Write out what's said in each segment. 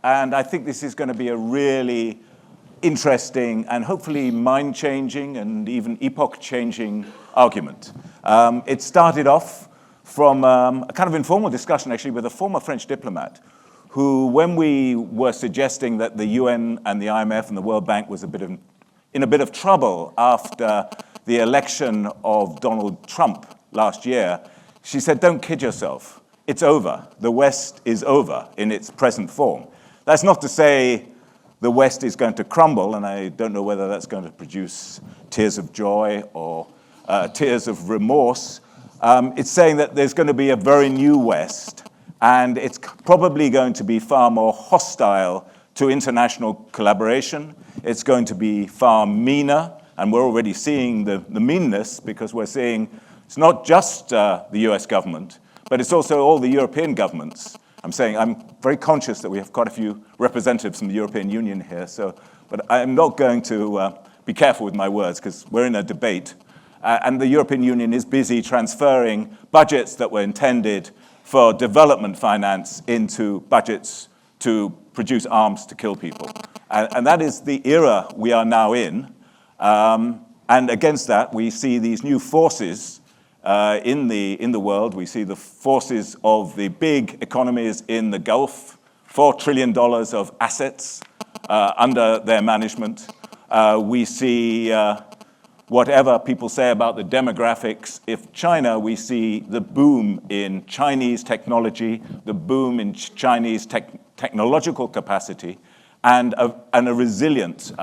And I think this is going to be a really interesting and hopefully mind-changing and even epoch-changing argument. It started off from a kind of informal discussion, actually, with a former French diplomat who, when we were suggesting that the UN and the IMF and the World Bank was in a bit of trouble after the election of Donald Trump last year, she said, "Don't kid yourself. It's over. The West is over in its present form." That's not to say the West is going to crumble, and I don't know whether that's going to produce tears of joy or tears of remorse. It's saying that there's going to be a very new West, and it's probably going to be far more hostile to international collaboration. It's going to be far meaner, and we're already seeing the meanness, because we're seeing it's not just the US government, but it's also all the European governments. I'm very conscious that we have quite a few representatives from the European Union here, but I'm not going to be careful with my words, because we're in a debate. And the European Union is busy transferring budgets that were intended for development finance into budgets to produce arms to kill people. And that is the era we are now in. And against that, we see these new forces in the world. We see the forces of the big economies in the Gulf, $4 trillion of assets under their management. We see whatever people say about the demographics. If China, we see the boom in Chinese technology, the boom in Chinese technological capacity, and a resilient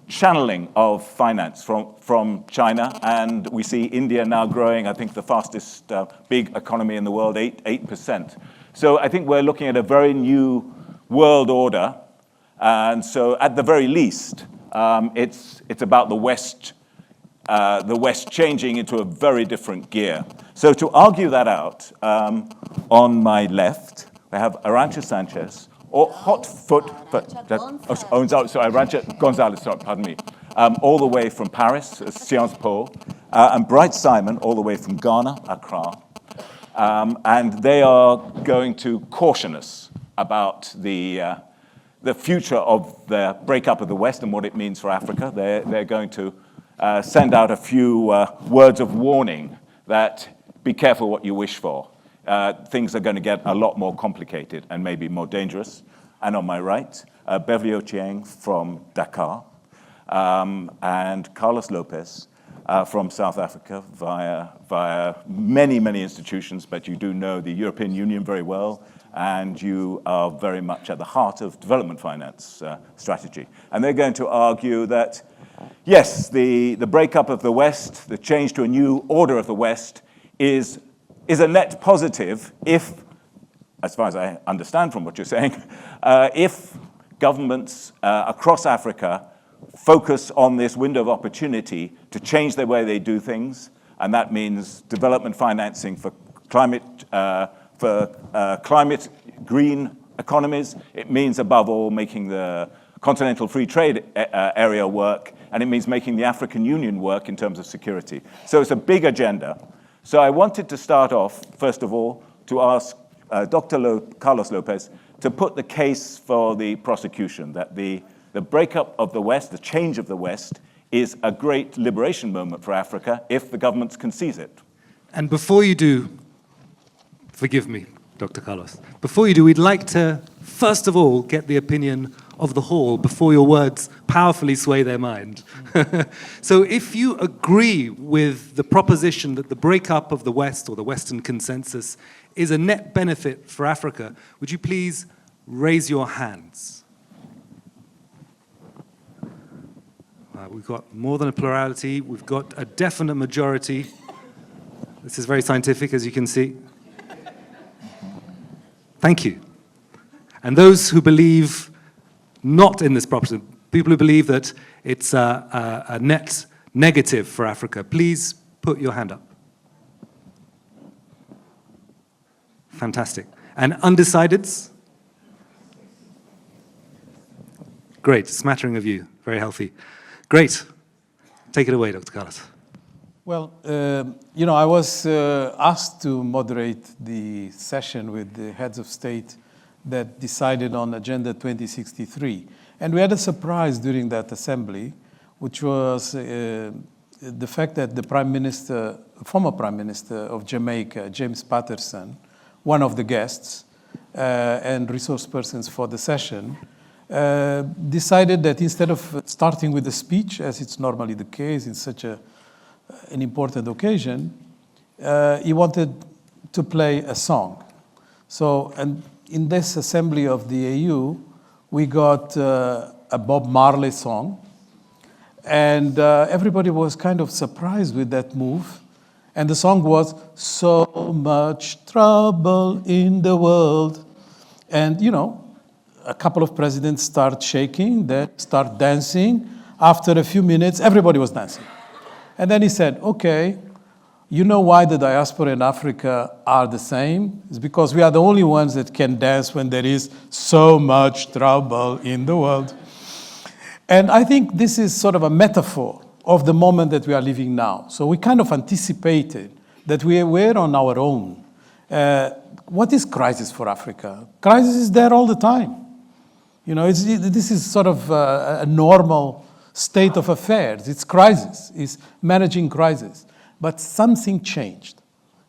channeling of finance from China. And we see India now growing, I think the fastest big economy in the world, 8%. So I think we're looking at a very new world order. And so at the very least, it's about the West changing into a very different gear. So to argue that out, on my left, I have Arancha Sanchez, or Arancha González, sorry, pardon me, all the way from Paris, Sciences Po, and Bright Simon, all the way from Ghana, Accra. And they are going to caution us about the future of the breakup of the West and what it means for Africa. They're going to send out a few words of warning that be careful what you wish for. Things are going to get a lot more complicated and maybe more dangerous. And on my right, Beverly Ochieng from Dakar, and Carlos Lopes from South Africa via many, many institutions, but you do know the European Union very well, and you are very much at the heart of development finance strategy. And they're going to argue that, yes, the breakup of the West, the change to a new order of the West, is a net positive if, as far as I understand from what you're saying, if governments across Africa focus on this window of opportunity to change the way they do things, and that means development financing for climate green economies. It means, above all, making the continental free trade area work, and it means making the African Union work in terms of security. So it's a big agenda. So I wanted to start off, first of all, to ask Dr. Carlos Lopes to put the case for the prosecution, that the breakup of the West, the change of the West, is a great liberation moment for Africa if the governments can seize it. And before you do, forgive me, Dr. Carlos, before you do, we'd like to, first of all, get the opinion of the hall before your words powerfully sway their mind. So if you agree with the proposition that the breakup of the West, or the Western consensus, is a net benefit for Africa, would you please raise your hands? We've got more than a plurality. We've got a definite majority. This is very scientific, as you can see. Thank you. And those who believe not in this proposition, people who believe that it's a net negative for Africa, please put your hand up. Fantastic. And undecideds? Great, smattering of you, very healthy. Great. Take it away, Dr. Carlos. Well, I was asked to moderate the session with the heads of state that decided on Agenda 2063. And we had a surprise during that assembly, which was the fact that the former Prime Minister of Jamaica, James Patterson, one of the guests and resource persons for the session, decided that instead of starting with a speech, as it's normally the case in such an important occasion, he wanted to play a song. So, and in this assembly of the AU, we got a Bob Marley song, and everybody was kind of surprised with that move. And the song was, "So much trouble in the world." And, you know, a couple of presidents start shaking, then start dancing. After a few minutes, everybody was dancing. And then he said, okay, you know why the diaspora in Africa are the same? It's because we are the only ones that can dance when there is so much trouble in the world. And I think this is sort of a metaphor of the moment that we are living now. So we kind of anticipated that we were on our own. What is crisis for Africa? Crisis is there all the time. You know, this is sort of a normal state of affairs. It's crisis, it's managing crisis. But something changed.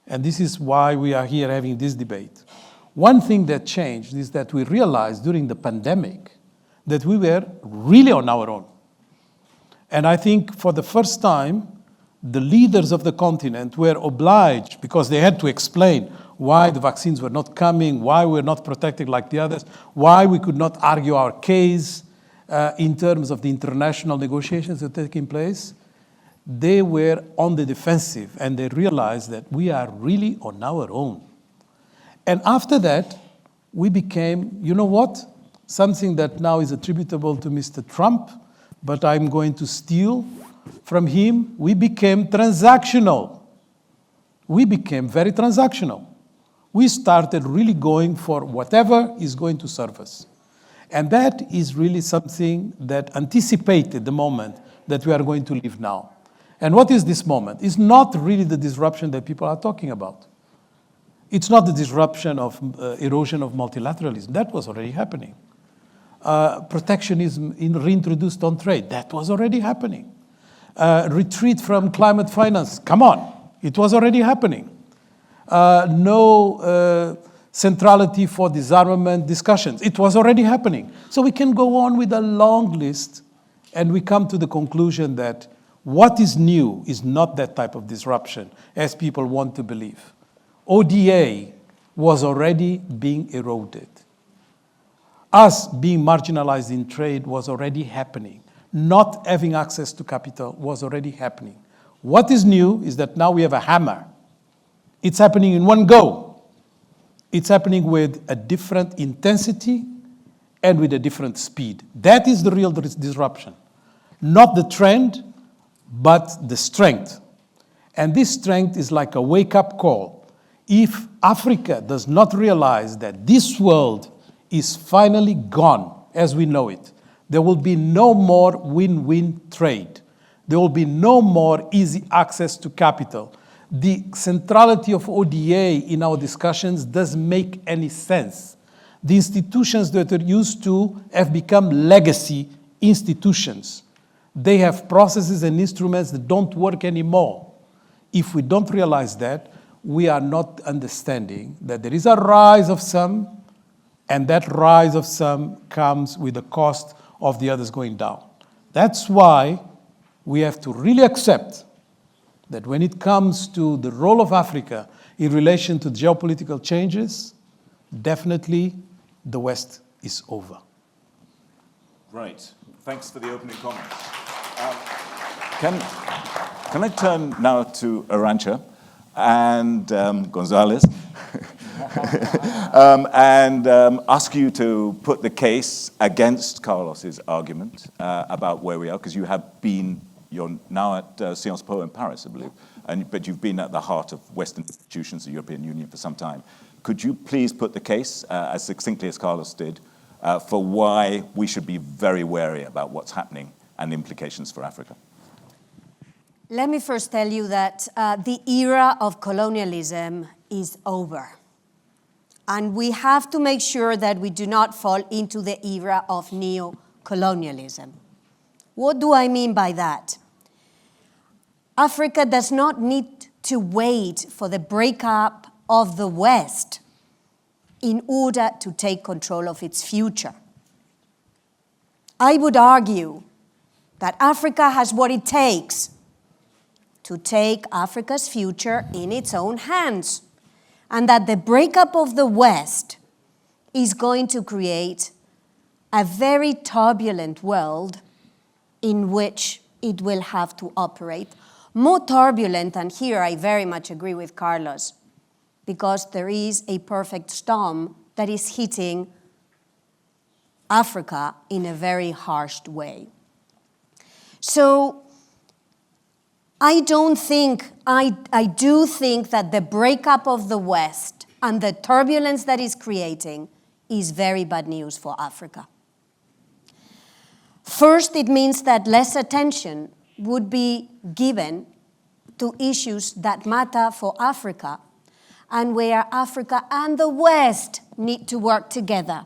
And this is why we are here having this debate. One thing that changed is that we realized during the pandemic that we were really on our own. And I think for the first time, the leaders of the continent were obliged, because they had to explain why the vaccines were not coming, why we're not protected like the others, why we could not argue our case in terms of the international negotiations that are taking place. They were on the defensive, and they realized that we are really on our own. And after that, we became, you know what? Something that now is attributable to Mr. Trump, but I'm going to steal from him. We became transactional. We became very transactional. We started really going for whatever is going to serve us. And that is really something that anticipated the moment that we are going to live now. And what is this moment? It's not really the disruption that people are talking about. It's not the disruption of erosion of multilateralism. That was already happening. Protectionism reintroduced on trade. That was already happening. Retreat from climate finance. Come on. It was already happening. No centrality for disarmament discussions. It was already happening. So we can go on with a long list, and we come to the conclusion that what is new is not that type of disruption, as people want to believe. ODA was already being eroded. Us being marginalized in trade was already happening. Not having access to capital was already happening. What is new is that now we have a hammer. It's happening in one go. It's happening with a different intensity and with a different speed. That is the real disruption. Not the trend, but the strength. And this strength is like a wake-up call. If Africa does not realize that this world is finally gone as we know it, there will be no more win-win trade. There will be no more easy access to capital. The centrality of ODA in our discussions doesn't make any sense. The institutions that are used to have become legacy institutions. They have processes and instruments that don't work anymore. If we don't realize that, we are not understanding that there is a rise of some, and that rise of some comes with the cost of the others going down. That's why we have to really accept that when it comes to the role of Africa in relation to geopolitical changes, definitely the West is over. Right. Thanks for the opening comments. Can I turn now to Arancha and González and ask you to put the case against Carlos's argument about where we are, because you're now at Sciences Po in Paris, I believe, but you've been at the heart of Western institutions, the European Union, for some time. Could you please put the case, as succinctly as Carlos did, for why we should be very wary about what's happening and the implications for Africa? Let me first tell you that the era of colonialism is over. And we have to make sure that we do not fall into the era of neo-colonialism. What do I mean by that? Africa does not need to wait for the breakup of the West in order to take control of its future. I would argue that Africa has what it takes to take Africa's future in its own hands, and that the breakup of the West is going to create a very turbulent world in which it will have to operate. More turbulent, and here I very much agree with Carlos, because there is a perfect storm that is hitting Africa in a very harsh way. So I do think that the breakup of the West and the turbulence that is creating is very bad news for Africa. First, it means that less attention would be given to issues that matter for Africa and where Africa and the West need to work together.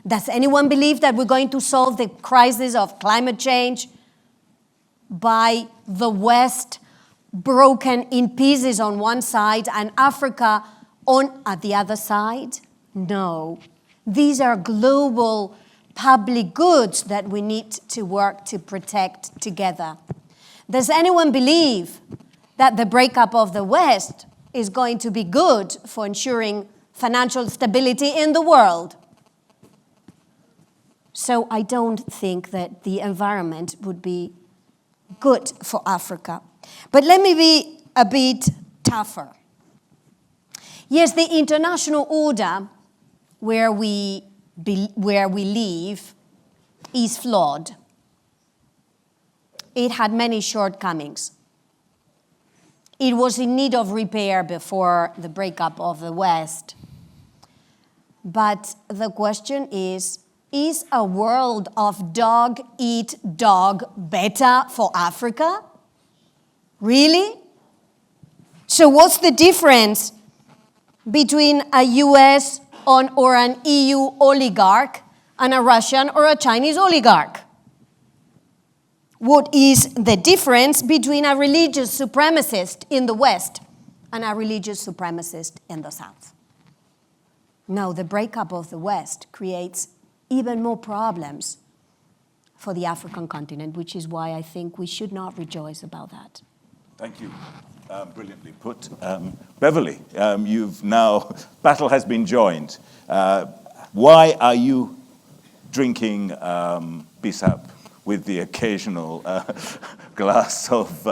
Does anyone believe that we're going to solve the crisis of climate change by the West broken in pieces on one side and Africa at the other side? No. These are global public goods that we need to work to protect together. Does anyone believe that the breakup of the West is going to be good for ensuring financial stability in the world? So I don't think that the environment would be good for Africa. But let me be a bit tougher. Yes, the international order where we live is flawed. It had many shortcomings. It was in need of repair before the breakup of the West. But the question is a world of dog eat dog better for Africa? Really? So what's the difference between a US or an EU oligarch and a Russian or a Chinese oligarch? What is the difference between a religious supremacist in the West and a religious supremacist in the South? No, the breakup of the West creates even more problems for the African continent, which is why I think we should not rejoice about that. Thank you. Brilliantly put. Beverly, you've now, battle has been joined. Why are you drinking Bissap with the occasional glass of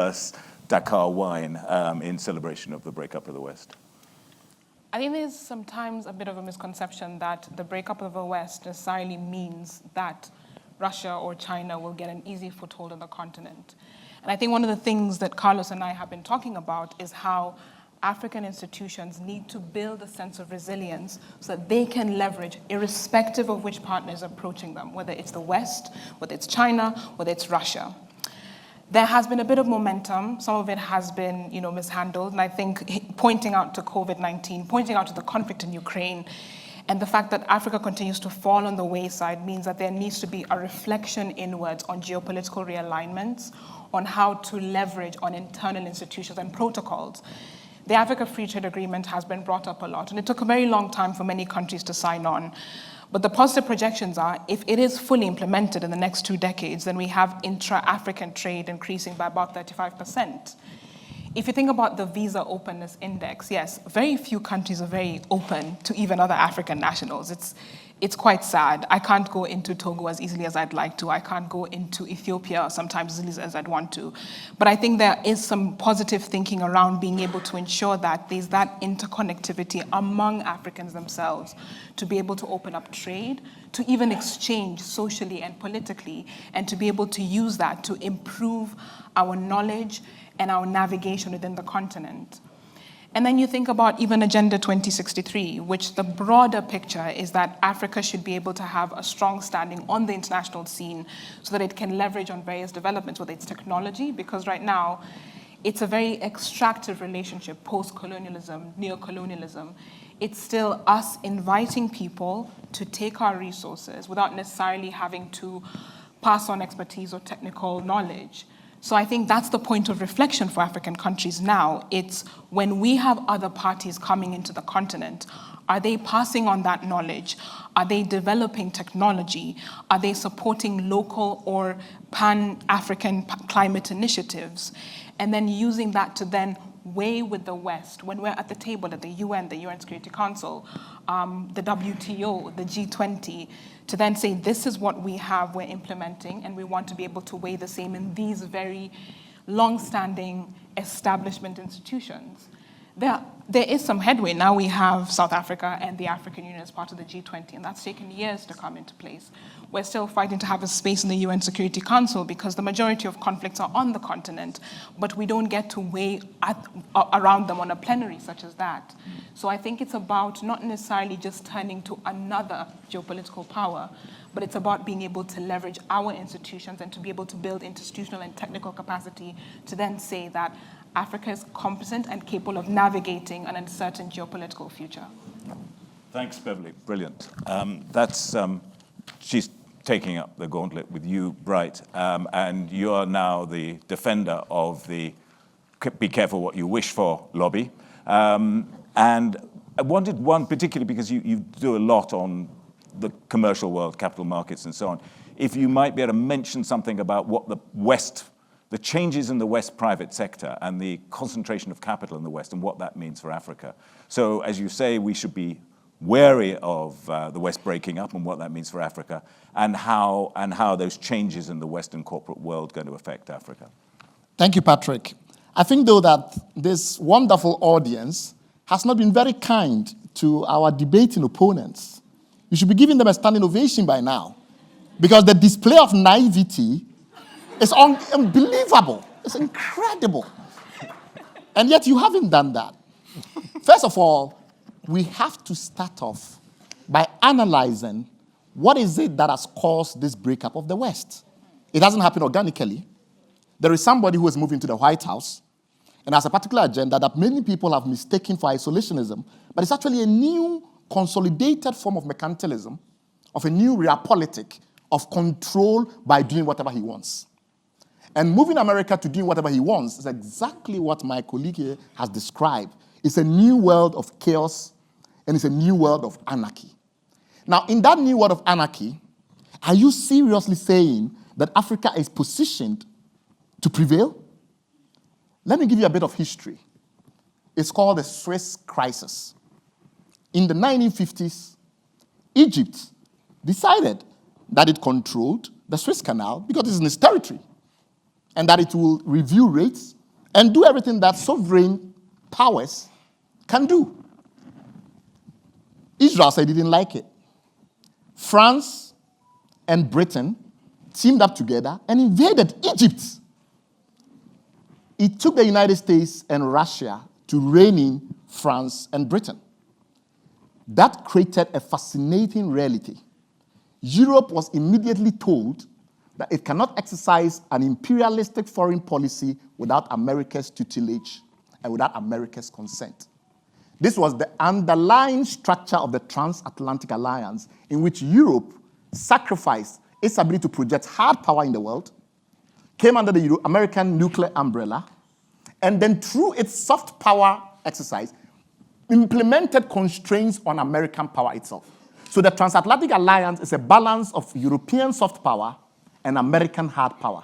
Dakar wine in celebration of the breakup of the West? I think there's sometimes a bit of a misconception that the breakup of the West necessarily means that Russia or China will get an easy foothold on the continent. And I think one of the things that Carlos and I have been talking about is how African institutions need to build a sense of resilience so that they can leverage, irrespective of which partner is approaching them, whether it's the West, whether it's China, whether it's Russia. There has been a bit of momentum. Some of it has been, mishandled. And I think pointing out to COVID-19, pointing out to the conflict in Ukraine, and the fact that Africa continues to fall on the wayside means that there needs to be a reflection inwards on geopolitical realignments, on how to leverage on internal institutions and protocols. The Africa Free Trade Agreement has been brought up a lot, and it took a very long time for many countries to sign on. But the positive projections are, if it is fully implemented in the next 2 decades, then we have intra-African trade increasing by about 35%. If you think about the visa openness index, yes, very few countries are very open to even other African nationals. It's quite sad. I can't go into Togo as easily as I'd like to. I can't go into Ethiopia sometimes as easily as I'd want to. But I think there is some positive thinking around being able to ensure that there's that interconnectivity among Africans themselves to be able to open up trade, to even exchange socially and politically, and to be able to use that to improve our knowledge and our navigation within the continent. And then you think about even Agenda 2063, which the broader picture is that Africa should be able to have a strong standing on the international scene so that it can leverage on various developments, whether it's technology, because right now it's a very extractive relationship, post-colonialism, neo-colonialism, it's still us inviting people to take our resources without necessarily having to pass on expertise or technical knowledge. So I think that's the point of reflection for African countries now. It's when we have other parties coming into the continent, are they passing on that knowledge? Are they developing technology? Are they supporting local or pan-African climate initiatives? And then using that to then weigh with the West when we're at the table at the UN Security Council, the WTO, the G20, to then say, this is what we have, we're implementing, and we want to be able to weigh the same in these very long-standing establishment institutions. There is some headway. Now we have South Africa and the African Union as part of the G20, and that's taken years to come into place. We're still fighting to have a space in the UN Security Council because the majority of conflicts are on the continent, but we don't get to weigh around them on a plenary such as that. So I think it's about not necessarily just turning to another geopolitical power, but it's about being able to leverage our institutions and to be able to build institutional and technical capacity to then say that Africa is competent and capable of navigating an uncertain geopolitical future. Thanks, Beverly. Brilliant. She's taking up the gauntlet with you, Bright, and you are now the defender of the be careful what you wish for lobby. And I wanted one particularly because you do a lot on the commercial world, capital markets and so on. If you might be able to mention something about what the changes in the West private sector and the concentration of capital in the West and what that means for Africa. So as you say, we should be wary of the West breaking up and what that means for Africa and how those changes in the Western corporate world are going to affect Africa. Thank you, Patrick. I think, though, that this wonderful audience has not been very kind to our debating opponents. You should be giving them a standing ovation by now because the display of naivety is unbelievable. It's incredible. And yet you haven't done that. First of all, we have to start off by analyzing what is it that has caused this breakup of the West. It hasn't happened organically. There is somebody who is moving to the White House and has a particular agenda that many people have mistaken for isolationism, but it's actually a new consolidated form of mercantilism, of a new realpolitik of control by doing whatever he wants. And moving America to doing whatever he wants is exactly what my colleague here has described. It's a new world of chaos, and it's a new world of anarchy. Now, in that new world of anarchy, are you seriously saying that Africa is positioned to prevail? Let me give you a bit of history. It's called the Suez Crisis. In the 1950s, Egypt decided that it controlled the Suez Canal because it's in its territory, and that it will review rates and do everything that sovereign powers can do. Israel said it didn't like it. France and Britain teamed up together and invaded Egypt. It took the United States and Russia to rein in France and Britain. That created a fascinating reality. Europe was immediately told that it cannot exercise an imperialistic foreign policy without America's tutelage and without America's consent. This was the underlying structure of the transatlantic alliance in which Europe sacrificed its ability to project hard power in the world, came under the American nuclear umbrella, and then through its soft power exercise, implemented constraints on American power itself. So the transatlantic alliance is a balance of European soft power and American hard power.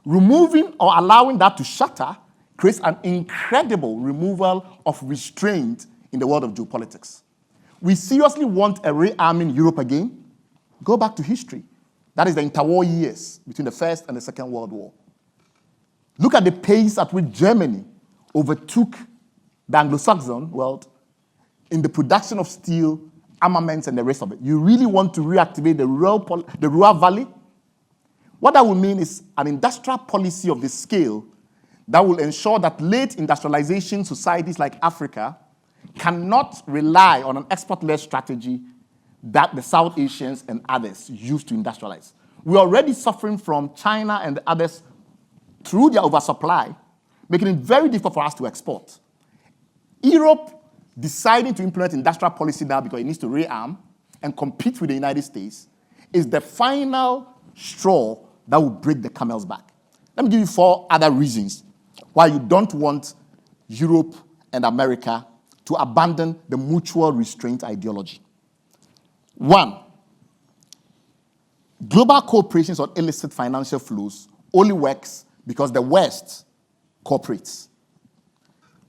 Removing or allowing that to shatter creates an incredible removal of restraint in the world of geopolitics. We seriously want a rearming Europe again? Go back to history. That is the interwar years between the First and the Second World War. Look at the pace at which Germany overtook the Anglo-Saxon world in the production of steel, armaments, and the rest of it. You really want to reactivate the Ruhr Valley? What that will mean is an industrial policy of this scale that will ensure that late industrialization societies like Africa cannot rely on an export-led strategy that the South Asians and others used to industrialize. We're already suffering from China and the others through their oversupply, making it very difficult for us to export. Europe deciding to implement industrial policy now because it needs to rearm and compete with the United States is the final straw that will break the camel's back. Let me give you 4 other reasons why you don't want Europe and America to abandon the mutual restraint ideology. 1, global cooperation on illicit financial flows only works because the West cooperates.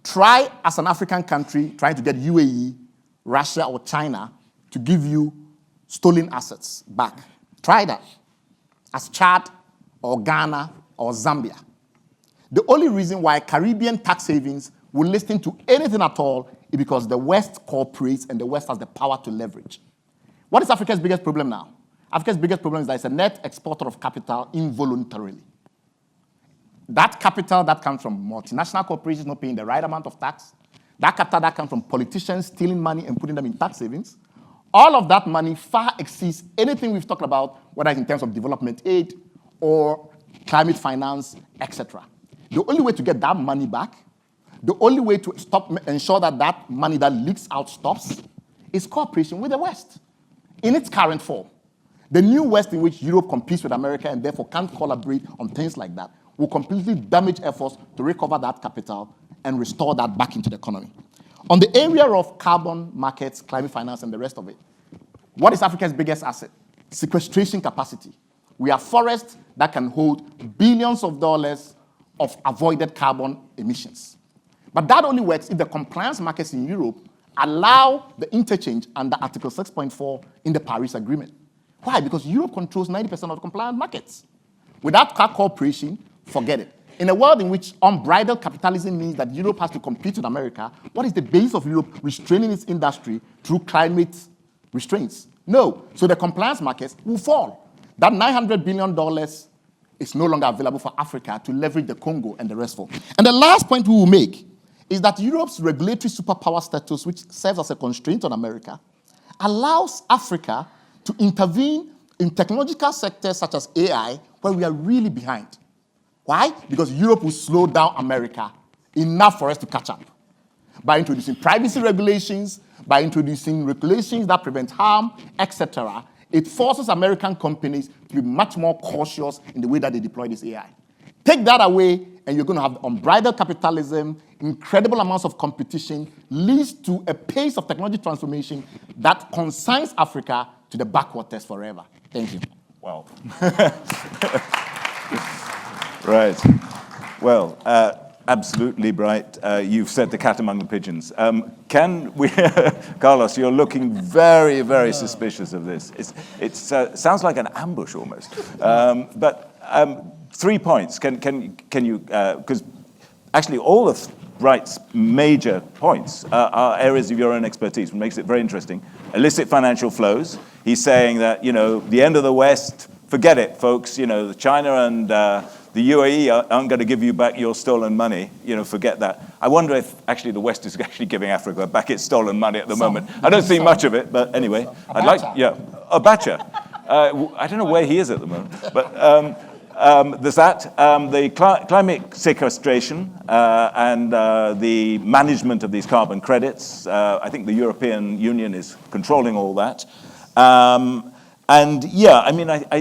Try as an African country trying to get UAE, Russia, or China to give you stolen assets back. Try that as Chad or Ghana or Zambia. The only reason why Caribbean tax havens will listen to anything at all is because the West cooperates and the West has the power to leverage. What is Africa's biggest problem now? Africa's biggest problem is that it's a net exporter of capital involuntarily. That capital that comes from multinational corporations not paying the right amount of tax, that capital that comes from politicians stealing money and putting them in tax savings, all of that money far exceeds anything we've talked about, whether it's in terms of development aid or climate finance, etc. The only way to get that money back, the only way to ensure that that money that leaks out stops, is cooperation with the West in its current form. The new West in which Europe competes with America and therefore can't collaborate on things like that will completely damage efforts to recover that capital and restore that back into the economy. On the area of carbon markets, climate finance, and the rest of it, what is Africa's biggest asset? Sequestration capacity. We have forests that can hold billions of dollars of avoided carbon emissions. But that only works if the compliance markets in Europe allow the interchange under Article 6.4 in the Paris Agreement. Why? Because Europe controls 90% of the compliant markets. Without cooperation, forget it. In a world in which unbridled capitalism means that Europe has to compete with America, what is the base of Europe restraining its industry through climate restraints? No. So the compliance markets will fall. That $900 billion is no longer available for Africa to leverage the Congo and the rest for. And the last point we will make is that Europe's regulatory superpower status, which serves as a constraint on America, allows Africa to intervene in technological sectors such as AI, where we are really behind. Why? Because Europe will slow down America enough for us to catch up. By introducing privacy regulations, by introducing regulations that prevent harm, etc., it forces American companies to be much more cautious in the way that they deploy this AI. Take that away, and you're going to have unbridled capitalism, incredible amounts of competition, leads to a pace of technology transformation that consigns Africa to the backwaters forever. Thank you. Wow. Right. Well, absolutely right. You've set the cat among the pigeons. Can we, Carlos, you're looking very, very suspicious of this. It sounds like an ambush almost. But 3 points. Can you, because actually all of Bright's major points are areas of your own expertise, which makes it very interesting. Illicit financial flows. He's saying that, the end of the West, forget it, folks. China and the UAE aren't going to give you back your stolen money. Forget that. I wonder if actually the West is actually giving Africa back its stolen money at the moment. I don't see much of it, but anyway. Abacha. I don't know where he is at the moment, but there's that. The climate sequestration and the management of these carbon credits. I think the European Union is controlling all that. And yeah,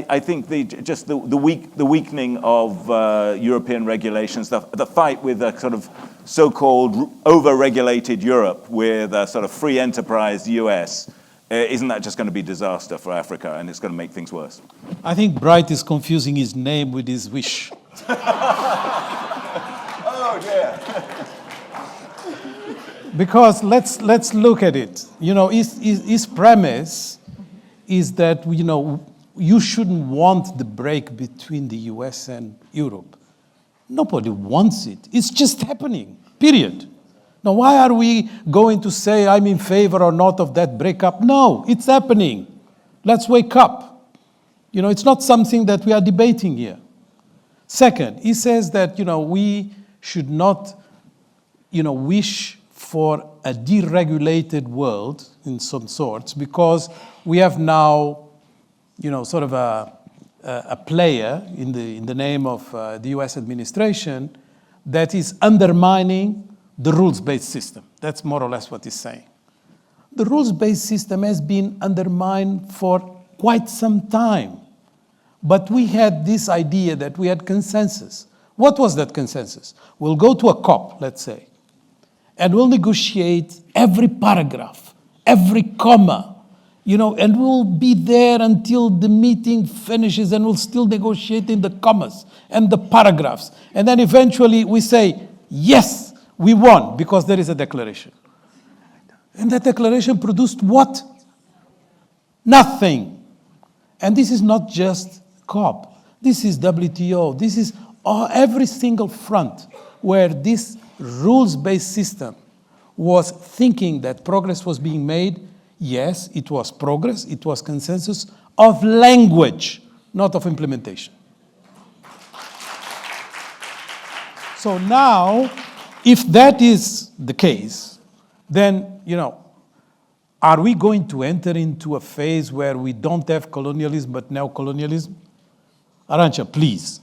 I think the weakening of European regulations, the fight with a sort of so-called over-regulated Europe with a sort of free enterprise US, isn't that just going to be disaster for Africa, and it's going to make things worse? I think Bright is confusing his name with his wish. Oh dear. Because let's look at it. His premise is that you shouldn't want the break between the US and Europe. Nobody wants it. It's just happening, period. Now, why are we going to say I'm in favor or not of that breakup? No, it's happening. Let's wake up. It's not something that we are debating here. Second, he says that we should not wish for a deregulated world in some sorts, because we have now sort of a player in the name of the US administration that is undermining the rules-based system. That's more or less what he's saying. The rules-based system has been undermined for quite some time. But we had this idea that we had consensus. What was that consensus? We'll go to a COP, let's say, and we'll negotiate every paragraph, every comma, and we'll be there until the meeting finishes, and we'll still negotiate in the commas and the paragraphs. And then eventually we say, yes, we won, because there is a declaration. And that declaration produced what? Nothing. And this is not just COP. This is WTO. This is every single front where this rules-based system was thinking that progress was being made. Yes, it was progress. It was consensus of language, not of implementation. So now, if that is the case, then, are we going to enter into a phase where we don't have colonialism but neocolonialism? Arancha, please.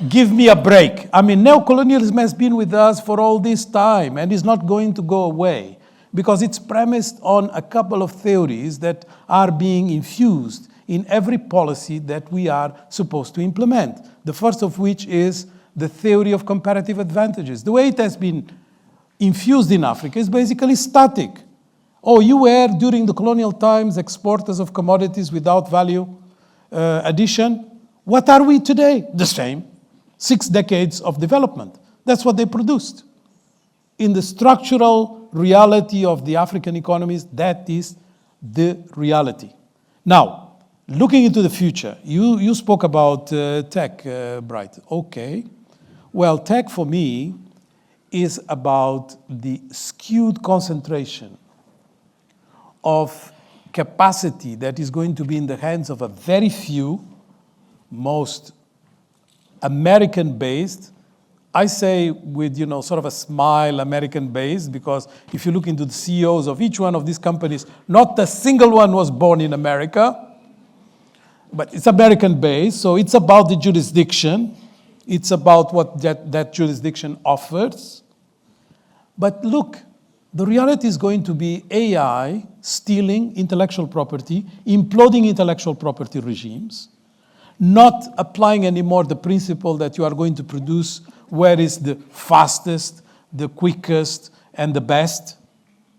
Give me a break. Neocolonialism has been with us for all this time and is not going to go away because it's premised on a couple of theories that are being infused in every policy that we are supposed to implement. The first of which is the theory of comparative advantages. The way it has been infused in Africa is basically static. Oh, you were, during the colonial times, exporters of commodities without value addition. What are we today? The same. 6 decades of development. That's what they produced. In the structural reality of the African economies, that is the reality. Now, looking into the future, you spoke about tech, Bright. Okay. Well, tech for me is about the skewed concentration of capacity that is going to be in the hands of a very few, most American-based. I say with, sort of a smile, American-based, because if you look into the CEOs of each one of these companies, not a single one was born in America, but it's American-based, so it's about the jurisdiction. It's about what that jurisdiction offers. But look, the reality is going to be AI stealing intellectual property, imploding intellectual property regimes, not applying anymore the principle that you are going to produce where is the fastest, the quickest, and the best,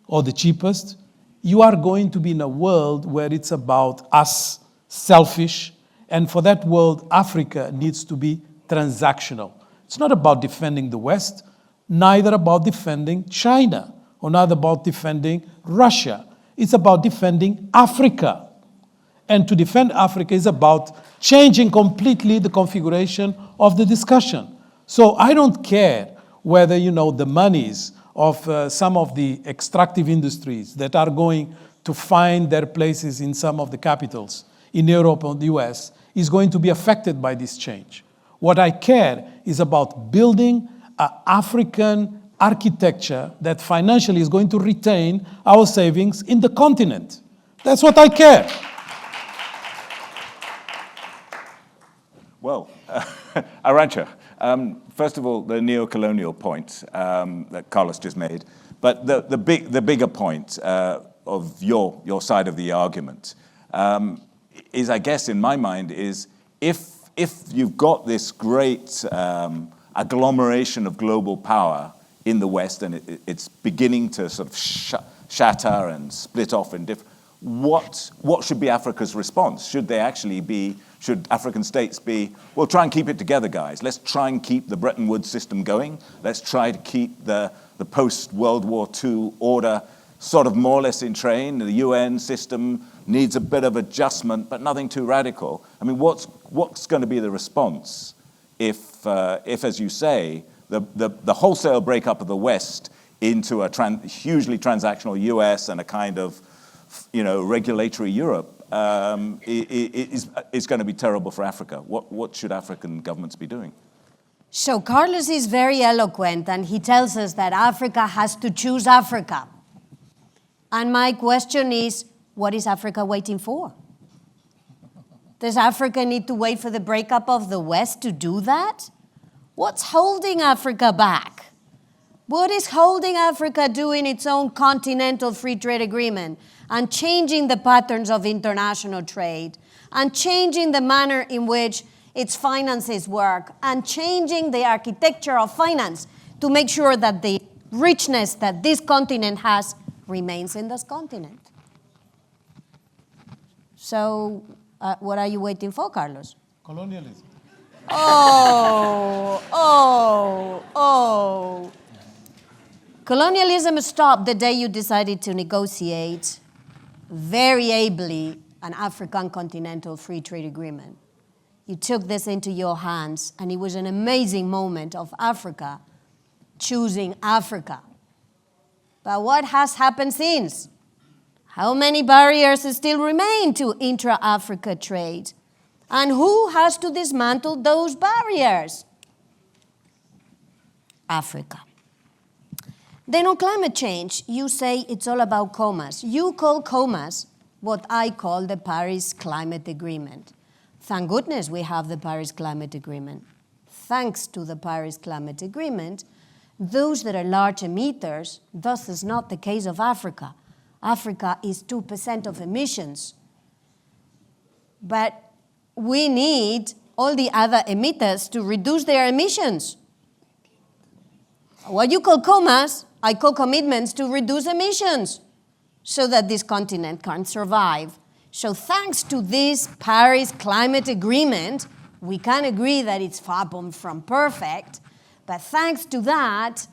or the cheapest. You are going to be in a world where it's about us, selfish, and for that world, Africa needs to be transactional. It's not about defending the West, neither about defending China, or neither about defending Russia. It's about defending Africa. And to defend Africa is about changing completely the configuration of the discussion. So I don't care whether, the monies of some of the extractive industries that are going to find their places in some of the capitals in Europe or the US is going to be affected by this change. What I care is about building an African architecture that financially is going to retain our savings in the continent. That's what I care. Well, Arancha, first of all, the neo-colonial point that Carlos just made, but the bigger point of your side of the argument is, I guess, in my mind, is if you've got this great agglomeration of global power in the West and it's beginning to sort of shatter and split off in different, what should be Africa's response? Should African states be, well, try and keep it together, guys. Let's try and keep the Bretton Woods system going. Let's try to keep the post-World War II order sort of more or less in train. The UN system needs a bit of adjustment, but nothing too radical. I mean, what's going to be the response if as you say, the wholesale breakup of the West into a hugely transactional US and a kind of, regulatory Europe is going to be terrible for Africa. What should African governments be doing? So Carlos is very eloquent, and he tells us that Africa has to choose Africa. And my question is, what is Africa waiting for? Does Africa need to wait for the breakup of the West to do that? What's holding Africa back? What is holding Africa doing its own continental free trade agreement and changing the patterns of international trade and changing the manner in which its finances work and changing the architecture of finance to make sure that the richness that this continent has remains in this continent? So what are you waiting for, Carlos? Colonialism. Oh. Colonialism stopped the day you decided to negotiate very ably an African continental free trade agreement. You took this into your hands, and it was an amazing moment of Africa choosing Africa. But what has happened since? How many barriers still remain to intra-Africa trade? And who has to dismantle those barriers? Africa. Then on climate change, you say it's all about commas. You call commas what I call the Paris Climate Agreement. Thank goodness we have the Paris Climate Agreement. Thanks to the Paris Climate Agreement, those that are large emitters, thus is not the case of Africa. Africa is 2% of emissions. But we need all the other emitters to reduce their emissions. What you call commas, I call commitments to reduce emissions so that this continent can survive. So thanks to this Paris Climate Agreement, we can agree that it's far from perfect, but thanks to that,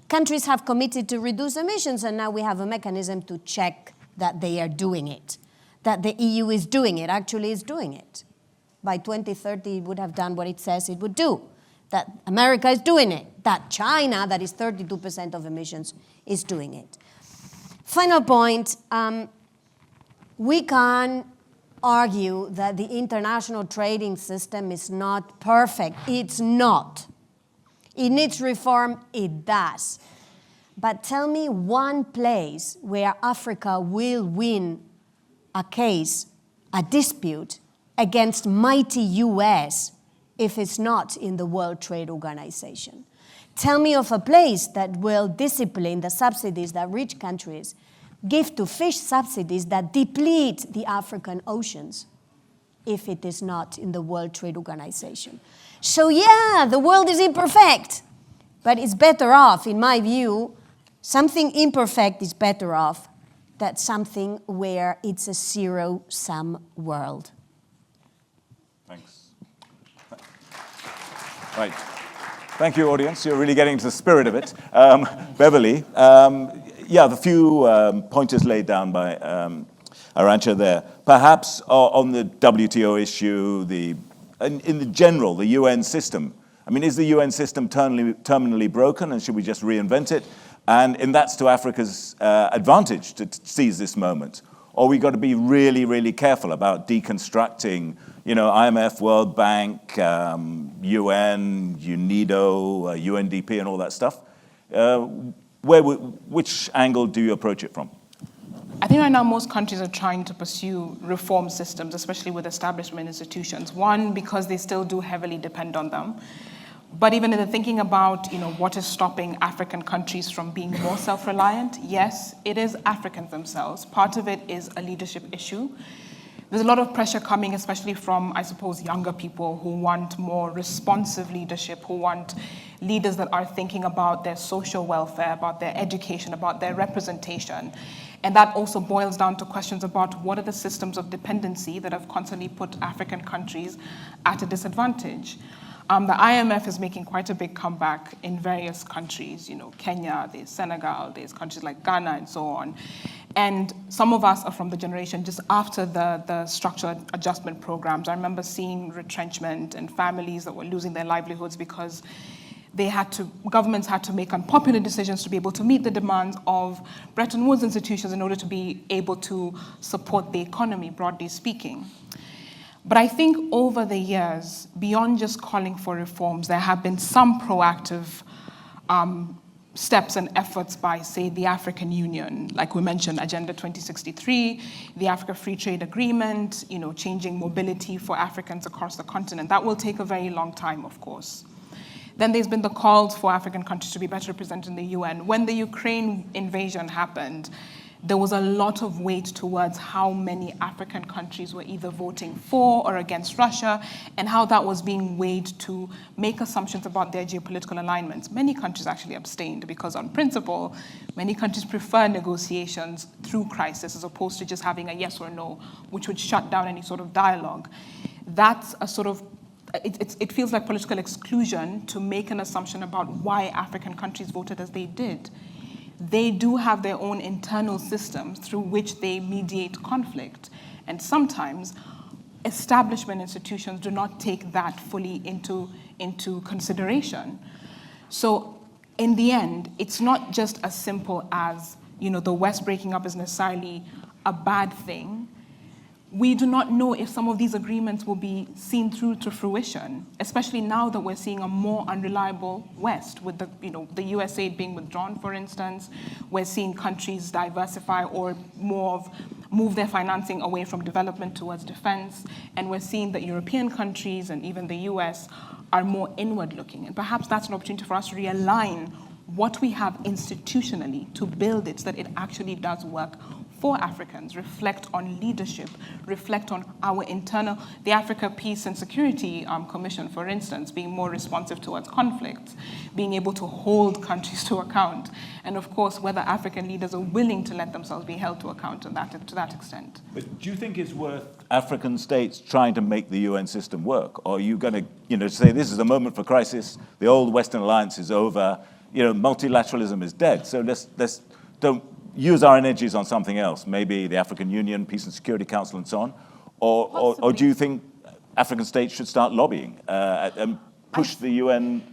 countries have committed to reduce emissions, and now we have a mechanism to check that they are doing it, that the EU is doing it, actually is doing it. By 2030, it would have done what it says it would do, that America is doing it, that China, that is 32% of emissions, is doing it. Final point, we can argue that the international trading system is not perfect. It's not. It needs reform, it does. But tell me one place where Africa will win a case, a dispute, against mighty US if it's not in the World Trade Organization. Tell me of a place that will discipline the subsidies that rich countries give to fish subsidies that deplete the African oceans if it is not in the World Trade Organization. So yeah, the world is imperfect, but it's better off, in my view, something imperfect is better off than something where it's a zero-sum world. Thanks. Right. Thank you, audience. You're really getting into the spirit of it. Beverly, the few pointers laid down by Arancha there. Perhaps on the WTO issue, in the general, the UN system. I mean, is the UN system terminally broken, and should we just reinvent it? And that's to Africa's advantage to seize this moment. Or we got to be really, really careful about deconstructing, IMF, World Bank, UN, UNIDO, UNDP, and all that stuff. Which angle do you approach it from? I think right now most countries are trying to pursue reform systems, especially with establishment institutions. One, because they still do heavily depend on them. But even in the thinking about, what is stopping African countries from being more self-reliant, yes, it is Africans themselves. Part of it is a leadership issue. There's a lot of pressure coming, especially from, I suppose, younger people who want more responsive leadership, who want leaders that are thinking about their social welfare, about their education, about their representation. And that also boils down to questions about what are the systems of dependency that have constantly put African countries at a disadvantage. The IMF is making quite a big comeback in various countries, Kenya, there's Senegal, there's countries like Ghana and so on. And some of us are from the generation just after the structural adjustment programs. I remember seeing retrenchment and families that were losing their livelihoods because governments had to make unpopular decisions to be able to meet the demands of Bretton Woods institutions in order to be able to support the economy, broadly speaking. But I think over the years, beyond just calling for reforms, there have been some proactive steps and efforts by, say, the African Union, like we mentioned, Agenda 2063, the Africa Free Trade Agreement, changing mobility for Africans across the continent. That will take a very long time, of course. Then there's been the calls for African countries to be better represented in the UN. When the Ukraine invasion happened, there was a lot of weight towards how many African countries were either voting for or against Russia, and how that was being weighed to make assumptions about their geopolitical alignments. Many countries actually abstained because, on principle, many countries prefer negotiations through crisis as opposed to just having a yes or no, which would shut down any sort of dialogue. That's a sort of it feels like political exclusion to make an assumption about why African countries voted as they did. They do have their own internal systems through which they mediate conflict. And sometimes establishment institutions do not take that fully into consideration. So in the end, it's not just as simple as, the West breaking up is necessarily a bad thing. We do not know if some of these agreements will be seen through to fruition, especially now that we're seeing a more unreliable West, with the US aid being withdrawn, for instance. We're seeing countries diversify or move their financing away from development towards defense. And we're seeing that European countries and even the US are more inward looking. And perhaps that's an opportunity for us to realign what we have institutionally to build it so that it actually does work for Africans, reflect on leadership, reflect on our the Africa Peace and Security Commission, for instance, being more responsive towards conflicts, being able to hold countries to account, and of course, whether African leaders are willing to let themselves be held to account to that extent. But do you think it's worth African states trying to make the UN system work? Or are you going to, say this is a moment for crisis, the old Western alliance is over, multilateralism is dead, so let's don't use our energies on something else, maybe the African Union, Peace and Security Council, and so on? Or do you think African states should start lobbying and push the UN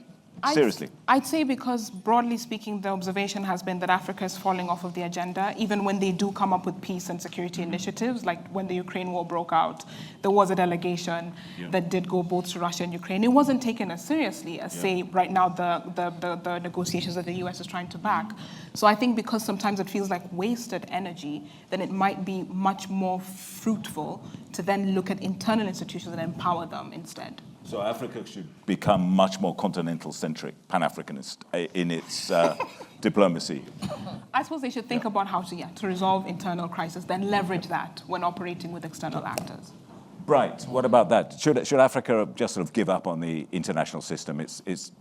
seriously? I'd say because, broadly speaking, the observation has been that Africa is falling off of the agenda, even when they do come up with peace and security initiatives. Like when the Ukraine war broke out, there was a delegation that did go both to Russia and Ukraine. It wasn't taken as seriously as, say, right now the negotiations that the US is trying to back. So I think because sometimes it feels like wasted energy, then it might be much more fruitful to then look at internal institutions and empower them instead. So Africa should become much more continental-centric, Pan-Africanist in its diplomacy. I suppose they should think about how to resolve internal crisis, then leverage that when operating with external actors. Right. What about that? Should Africa just sort of give up on the international system? It's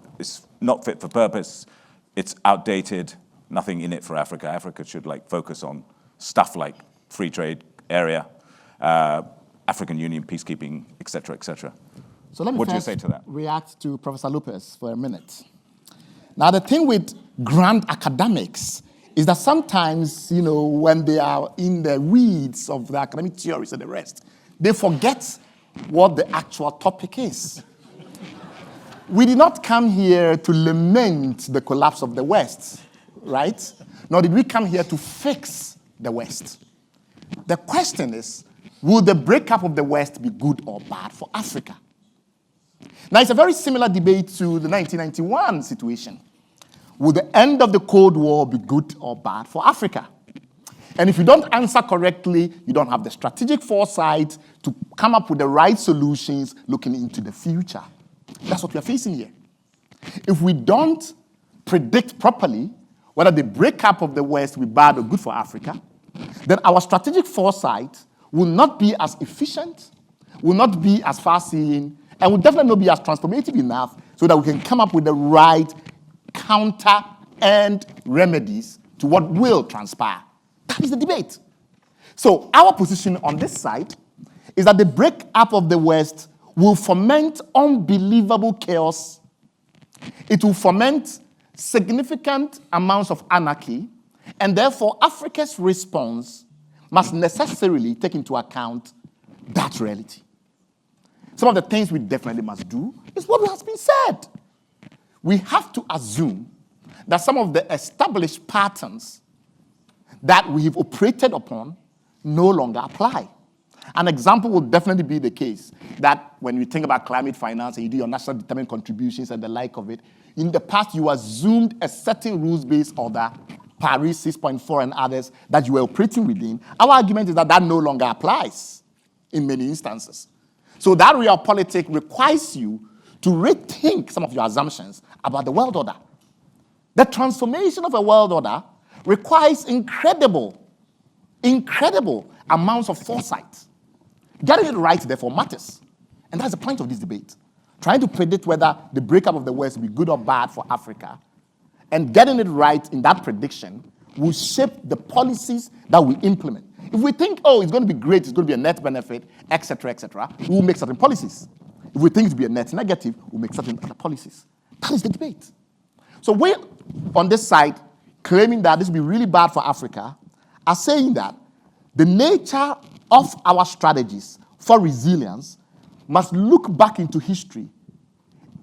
not fit for purpose. It's outdated. Nothing in it for Africa. Africa should focus on stuff like free trade area, African Union peacekeeping, et cetera, et cetera. So let me what do you say to that? React to Professor Lopes for a minute. Now, the thing with grand academics is that sometimes, when they are in the weeds of the academic theories and the rest, they forget what the actual topic is. We did not come here to lament the collapse of the West, right? Nor did we come here to fix the West. The question is, will the breakup of the West be good or bad for Africa? Now, it's a very similar debate to the 1991 situation. Will the end of the Cold War be good or bad for Africa? And if you don't answer correctly, you don't have the strategic foresight to come up with the right solutions looking into the future. That's what we're facing here. If we don't predict properly whether the breakup of the West will be bad or good for Africa, then our strategic foresight will not be as efficient, will not be as far-seeing, and will definitely not be as transformative enough so that we can come up with the right counter and remedies to what will transpire. That is the debate. So our position on this side is that the breakup of the West will foment unbelievable chaos. It will foment significant amounts of anarchy, and therefore Africa's response must necessarily take into account that reality. Some of the things we definitely must do is what has been said. We have to assume that some of the established patterns that we have operated upon no longer apply. An example will definitely be the case that when we think about climate finance and you do your national determined contributions and the like of it, in the past you assumed a certain rules-based order, Paris 6.4 and others, that you were operating within. Our argument is that that no longer applies in many instances. So that realpolitik requires you to rethink some of your assumptions about the world order. The transformation of a world order requires incredible amounts of foresight. Getting it right, therefore, matters. And that's the point of this debate. Trying to predict whether the breakup of the West will be good or bad for Africa, and getting it right in that prediction will shape the policies that we implement. If we think, oh, it's going to be great, it's going to be a net benefit, etc., we'll make certain policies. If we think it will be a net negative, we'll make certain other policies. That is the debate. So we, on this side, claiming that this will be really bad for Africa, are saying that the nature of our strategies for resilience must look back into history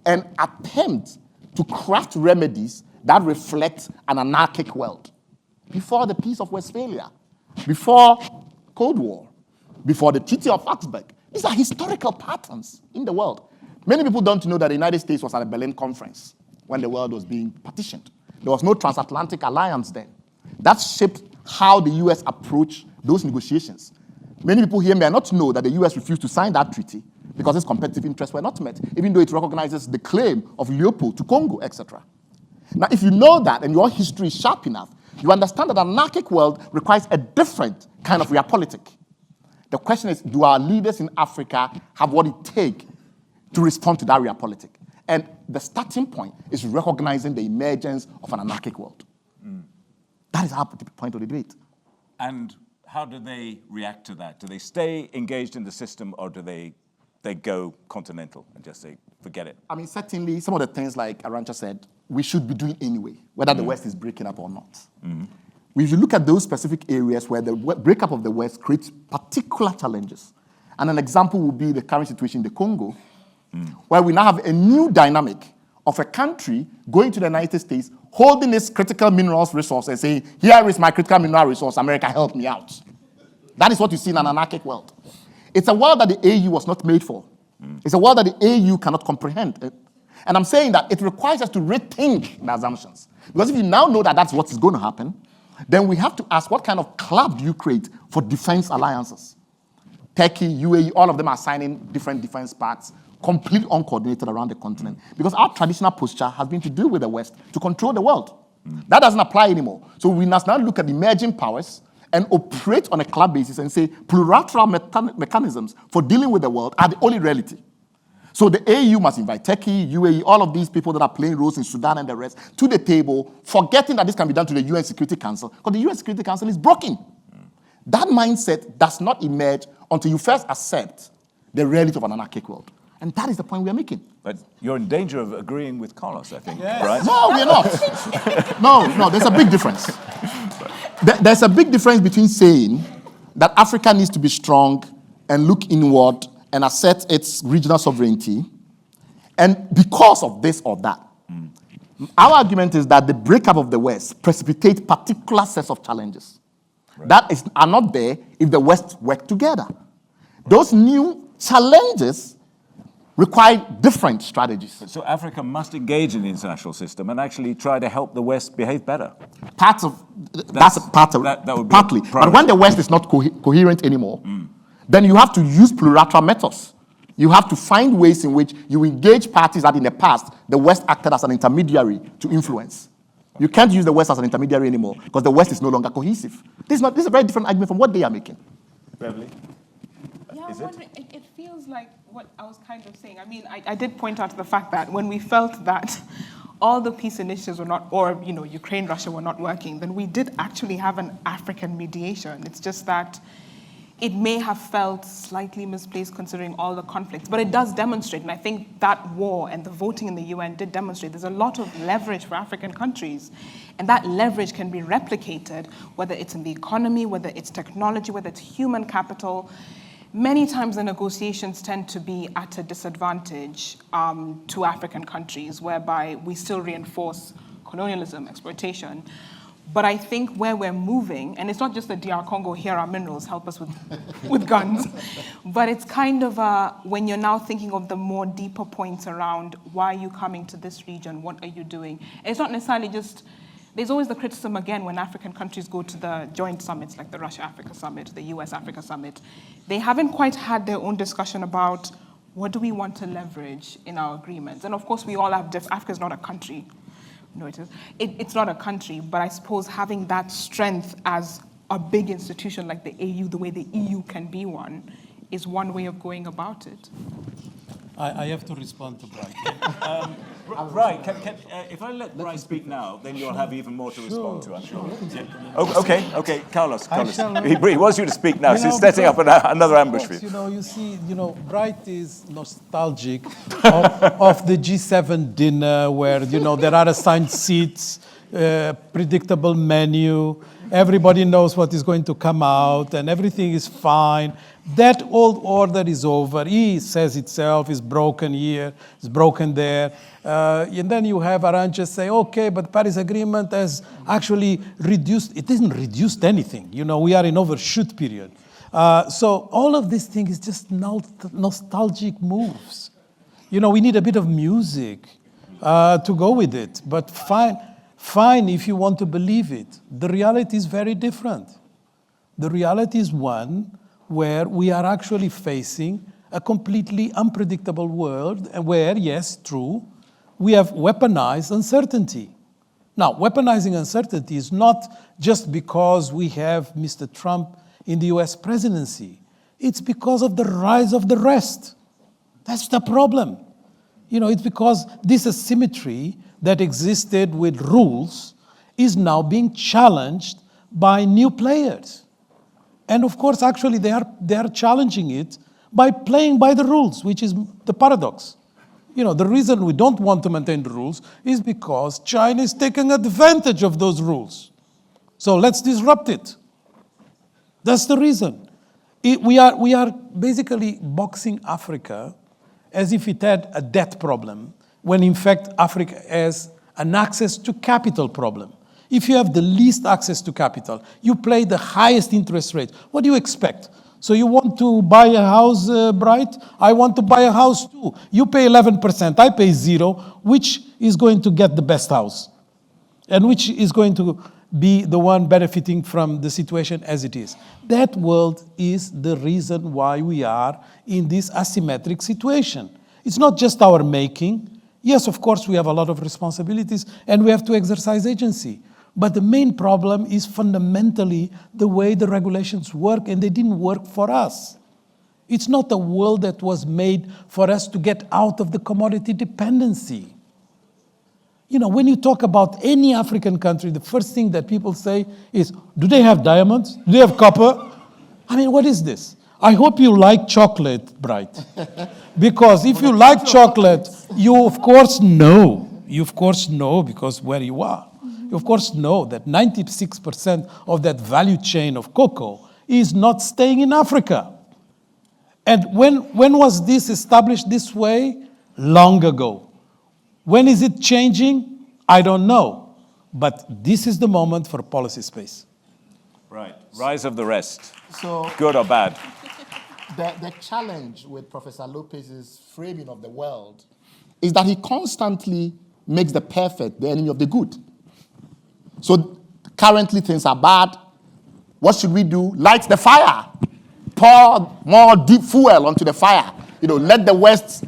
and attempt to craft remedies that reflect an anarchic world. Before the Peace of Westphalia, before Cold War, before the Treaty of Augsburg. These are historical patterns in the world. Many people don't know that the United States was at a Berlin conference when the world was being partitioned. There was no transatlantic alliance then. That shaped how the US approached those negotiations. Many people here may not know that the US refused to sign that treaty because its competitive interests were not met, even though it recognizes the claim of Leopold to Congo, etc. Now, if you know that and your history is sharp enough, you understand that an anarchic world requires a different kind of realpolitik. The question is, do our leaders in Africa have what it takes to respond to that realpolitik? And the starting point is recognizing the emergence of an anarchic world. That is our point of the debate. And how do they react to that? Do they stay engaged in the system, or do they go continental and just say, forget it? I mean, certainly some of the things like Arancha said, we should be doing anyway, whether the West is breaking up or not. If you look at those specific areas where the breakup of the West creates particular challenges, and an example would be the current situation in the Congo, where we now have a new dynamic of a country going to the United States, holding its critical minerals resource and saying, here is my critical mineral resource, America, help me out. That is what you see in an anarchic world. It's a world that the AU was not made for. It's a world that the AU cannot comprehend. And I'm saying that it requires us to rethink the assumptions. Because if you now know that that's what is going to happen, then we have to ask, what kind of club do you create for defense alliances? Turkey, UAE, all of them are signing different defense pacts, completely uncoordinated around the continent. Because our traditional posture has been to deal with the West, to control the world. That doesn't apply anymore. So we must now look at emerging powers and operate on a club basis and say plurilateral mechanisms for dealing with the world are the only reality. So the AU must invite Turkey, UAE, all of these people that are playing roles in Sudan and the rest to the table, forgetting that this can be done to the UN Security Council, because the UN Security Council is broken. That mindset does not emerge until you first accept the reality of an anarchic world. And that is the point we are making. But you're in danger of agreeing with Carlos, I think, right? No, we're not. No, there's a big difference. There's a big difference between saying that Africa needs to be strong and look inward and assert its regional sovereignty, and because of this or that. Our argument is that the breakup of the West precipitates particular sets of challenges that are not there if the West work together. Those new challenges require different strategies. So Africa must engage in the international system and actually try to help the West behave better. That's that would be partly. But when the West is not coherent anymore, then you have to use plurilateral methods. You have to find ways in which you engage parties that in the past, the West acted as an intermediary to influence. You can't use the West as an intermediary anymore because the West is no longer cohesive. This is a very different argument from what they are making. Beverly? Yeah, I'm wondering, it feels like what I was kind of saying. I mean, I did point out the fact that when we felt that all the peace initiatives were not, or, Ukraine, Russia were not working, then we did actually have an African mediation. It's just that it may have felt slightly misplaced considering all the conflicts, but it does demonstrate, and I think that war and the voting in the UN did demonstrate there's a lot of leverage for African countries, and that leverage can be replicated, whether it's in the economy, whether it's technology, whether it's human capital. Many times the negotiations tend to be at a disadvantage to African countries, whereby we still reinforce colonialism, exploitation. But I think where we're moving, and it's not just the DR Congo, here are minerals, help us with guns, but it's kind of when you're now thinking of the more deeper points around why are you coming to this region, what are you doing? And it's not necessarily just, there's always the criticism again when African countries go to the joint summits like the Russia-Africa Summit, the US-Africa Summit. They haven't quite had their own discussion about what do we want to leverage in our agreements? And of course, we all have Africa is not a country. No, it is. It's not a country, but I suppose having that strength as a big institution like the AU, the way the EU can be one, is one way of going about it. I have to respond to Bright. Right, if I let Bryce speak now, then you'll have even more to respond to, I'm sure. Yeah. Oh, okay, Carlos. He wants you to speak now, so he's setting up another ambush for you. You see, Bright is nostalgic of the G7 dinner where, there are assigned seats, predictable menu, everybody knows what is going to come out, and everything is fine. That old order is over. He says itself is broken here, is broken there. And then you have Arancha say, okay, but the Paris Agreement has actually reduced. It isn't reduced anything. We are in overshoot period. So all of this thing is just nostalgic moves. We need a bit of music to go with it. But fine if you want to believe it. The reality is very different. The reality is one where we are actually facing a completely unpredictable world, and where, yes, true, we have weaponized uncertainty. Now, weaponizing uncertainty is not just because we have Mr. Trump in the US presidency. It's because of the rise of the rest. That's the problem. It's because this asymmetry that existed with rules is now being challenged by new players. And of course, actually, they are challenging it by playing by the rules, which is the paradox. The reason we don't want to maintain the rules is because China is taking advantage of those rules. So let's disrupt it. That's the reason. We are basically boxing Africa as if it had a debt problem, when in fact Africa has an access to capital problem. If you have the least access to capital, you pay the highest interest rate. What do you expect? So you want to buy a house, Bright? I want to buy a house too. You pay 11%, I pay 0%. Which is going to get the best house? And which is going to be the one benefiting from the situation as it is? That world is the reason why we are in this asymmetric situation. It's not just our making. Yes, of course, we have a lot of responsibilities and we have to exercise agency. But the main problem is fundamentally the way the regulations work, and they didn't work for us. It's not a world that was made for us to get out of the commodity dependency. When you talk about any African country, the first thing that people say is, do they have diamonds? Do they have copper? What is this? I hope you like chocolate, Bright. Because if you like chocolate, you of course know. You of course know because where you are. You of course know that 96% of that value chain of cocoa is not staying in Africa. And when was this established this way? Long ago. When is it changing? I don't know. But this is the moment for policy space. Right. Rise of the rest. So, good or bad? The challenge with Professor Lopes's framing of the world is that he constantly makes the perfect the enemy of the good. So currently things are bad. What should we do? Light the fire. Pour more deep fuel onto the fire. Let the West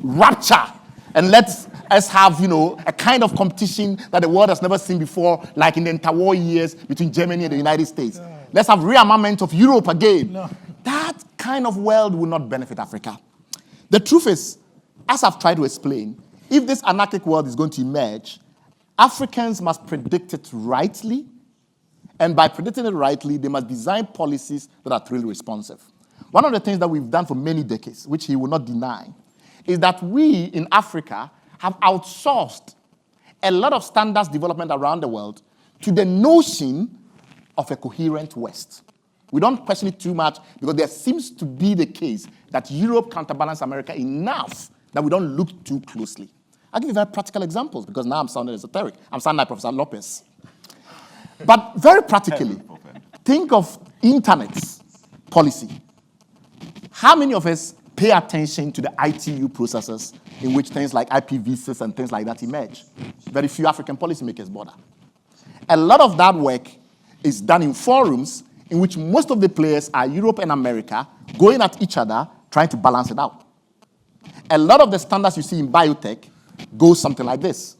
rapture and let us have, a kind of competition that the world has never seen before, like in the interwar years between Germany and the United States. Let's have rearmament of Europe again. That kind of world will not benefit Africa. The truth is, as I've tried to explain, if this anarchic world is going to emerge, Africans must predict it rightly, and by predicting it rightly, they must design policies that are truly responsive. One of the things that we've done for many decades, which he will not deny, is that we in Africa have outsourced a lot of standards development around the world to the notion of a coherent West. We don't question it too much because there seems to be the case that Europe counterbalances America enough that we don't look too closely. I'll give you very practical examples because now I'm sounding esoteric. I'm sounding like Professor Lopes. But very practically, think of internet policy. How many of us pay attention to the ITU processes in which things like IPv6 and things like that emerge? Very few African policymakers bother. A lot of that work is done in forums in which most of the players are Europe and America going at each other, trying to balance it out. a lot of the standards you see in biotech go something like this.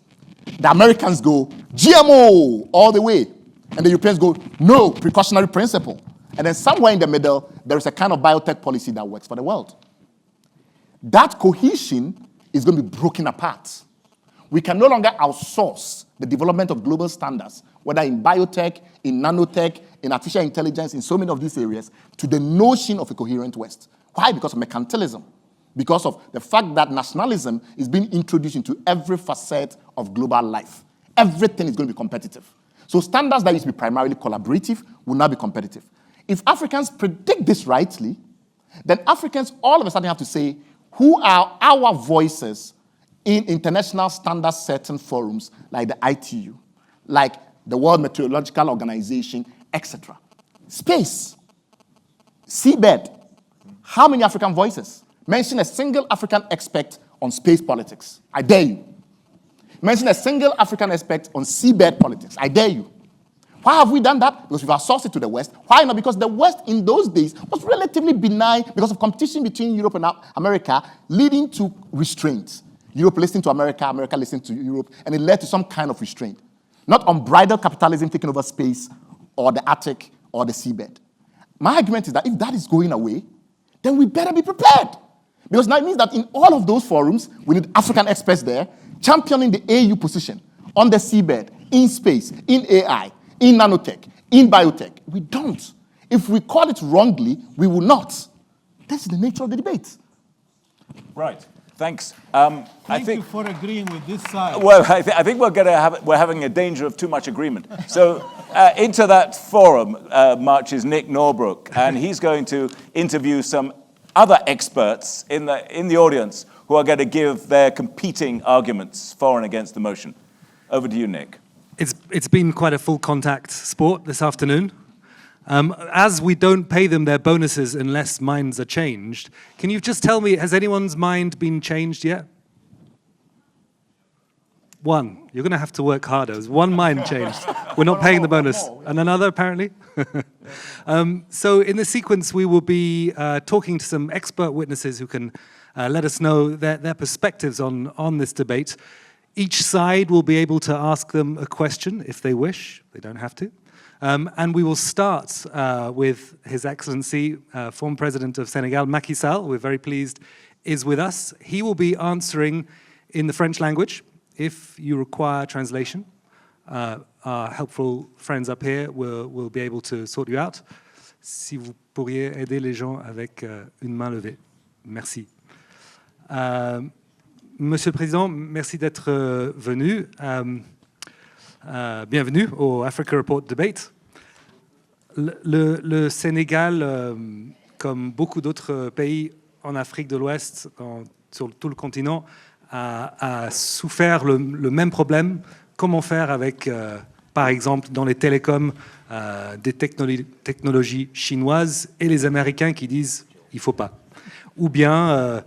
The Americans go GMO all the way, and the Europeans go no, precautionary principle. And then somewhere in the middle, there is a kind of biotech policy that works for the world. That cohesion is going to be broken apart. We can no longer outsource the development of global standards, whether in biotech, in nanotech, in artificial intelligence, in so many of these areas, to the notion of a coherent West. Why? Because of mercantilism. Because of the fact that nationalism is being introduced into every facet of global life. Everything is going to be competitive. So standards that used to be primarily collaborative will now be competitive. If Africans predict this rightly, then Africans all of a sudden have to say, who are our voices in international standard setting forums like the ITU, like the World Meteorological Organization, etc. Space, seabed. How many African voices? Mention a single African expert on space politics. I dare you. Mention a single African expert on seabed politics. I dare you. Why have we done that? Because we've outsourced it to the West. Why not? Because the West in those days was relatively benign because of competition between Europe and America, leading to restraints. Europe listening to America, America listening to Europe, and it led to some kind of restraint. Not unbridled capitalism taking over space or the Arctic or the seabed. My argument is that if that is going away, then we better be prepared. Because now it means that in all of those forums, we need African experts there championing the AU position on the seabed, in space, in AI, in nanotech, in biotech. We don't. If we call it wrongly, we will not. That's the nature of the debate. Right. Thanks. Thank you for agreeing with this side. Well, I think we're having a danger of too much agreement. So into that forum marches Nick Norbrook, and he's going to interview some other experts in the audience who are going to give their competing arguments for and against the motion. Over to you, Nick. It's been quite a full contact sport this afternoon. As we don't pay them their bonuses unless minds are changed, can you just tell me, has anyone's mind been changed yet? One. You're going to have to work harder. There's one mind changed. We're not paying the bonus. And another, apparently? So in the sequence, we will be talking to some expert witnesses who can let us know their perspectives on this debate. Each side will be able to ask them a question if they wish. They don't have to. And we will start with His Excellency, former President of Senegal, Macky Sall, we're very pleased, is with us. He will be answering in the French language. If you require translation, our helpful friends up here will be able to sort you out. Si vous pourriez aider les gens avec une main levée. Merci. Monsieur le Président, merci d'être venu. Bienvenue au Africa Report Debate. Le Sénégal, comme beaucoup d'autres pays en Afrique de l'Ouest, sur tout le continent, a souffert le même problème. Comment faire avec, par exemple, dans les télécoms, des technologies chinoises et les Américains qui disent « il ne faut pas ». Ou bien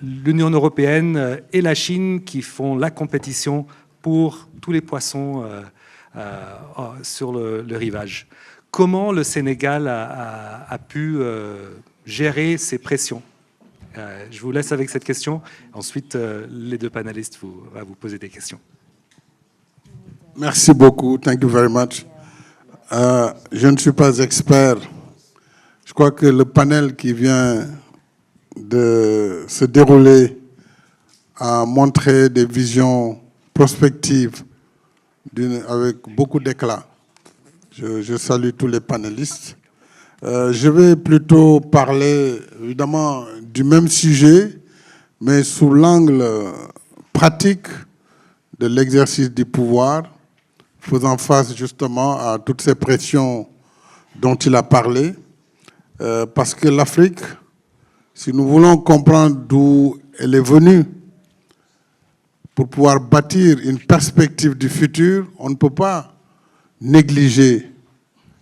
l'Union européenne et la Chine qui font la compétition pour tous les poissons sur le rivage. Comment le Sénégal a pu gérer ces pressions? Je vous laisse avec cette question. Ensuite, les deux panélistes vont vous poser des questions. Merci beaucoup. Thank you very much. Je ne suis pas expert. Je crois que le panel qui vient de se dérouler a montré des visions prospectives avec beaucoup d'éclat. Je salue tous les panélistes. Je vais plutôt parler, évidemment, du même sujet, mais sous l'angle pratique de l'exercice du pouvoir, faisant face justement à toutes ces pressions dont il a parlé, parce que l'Afrique, si nous voulons comprendre d'où elle est venue, pour pouvoir bâtir une perspective du futur, on ne peut pas négliger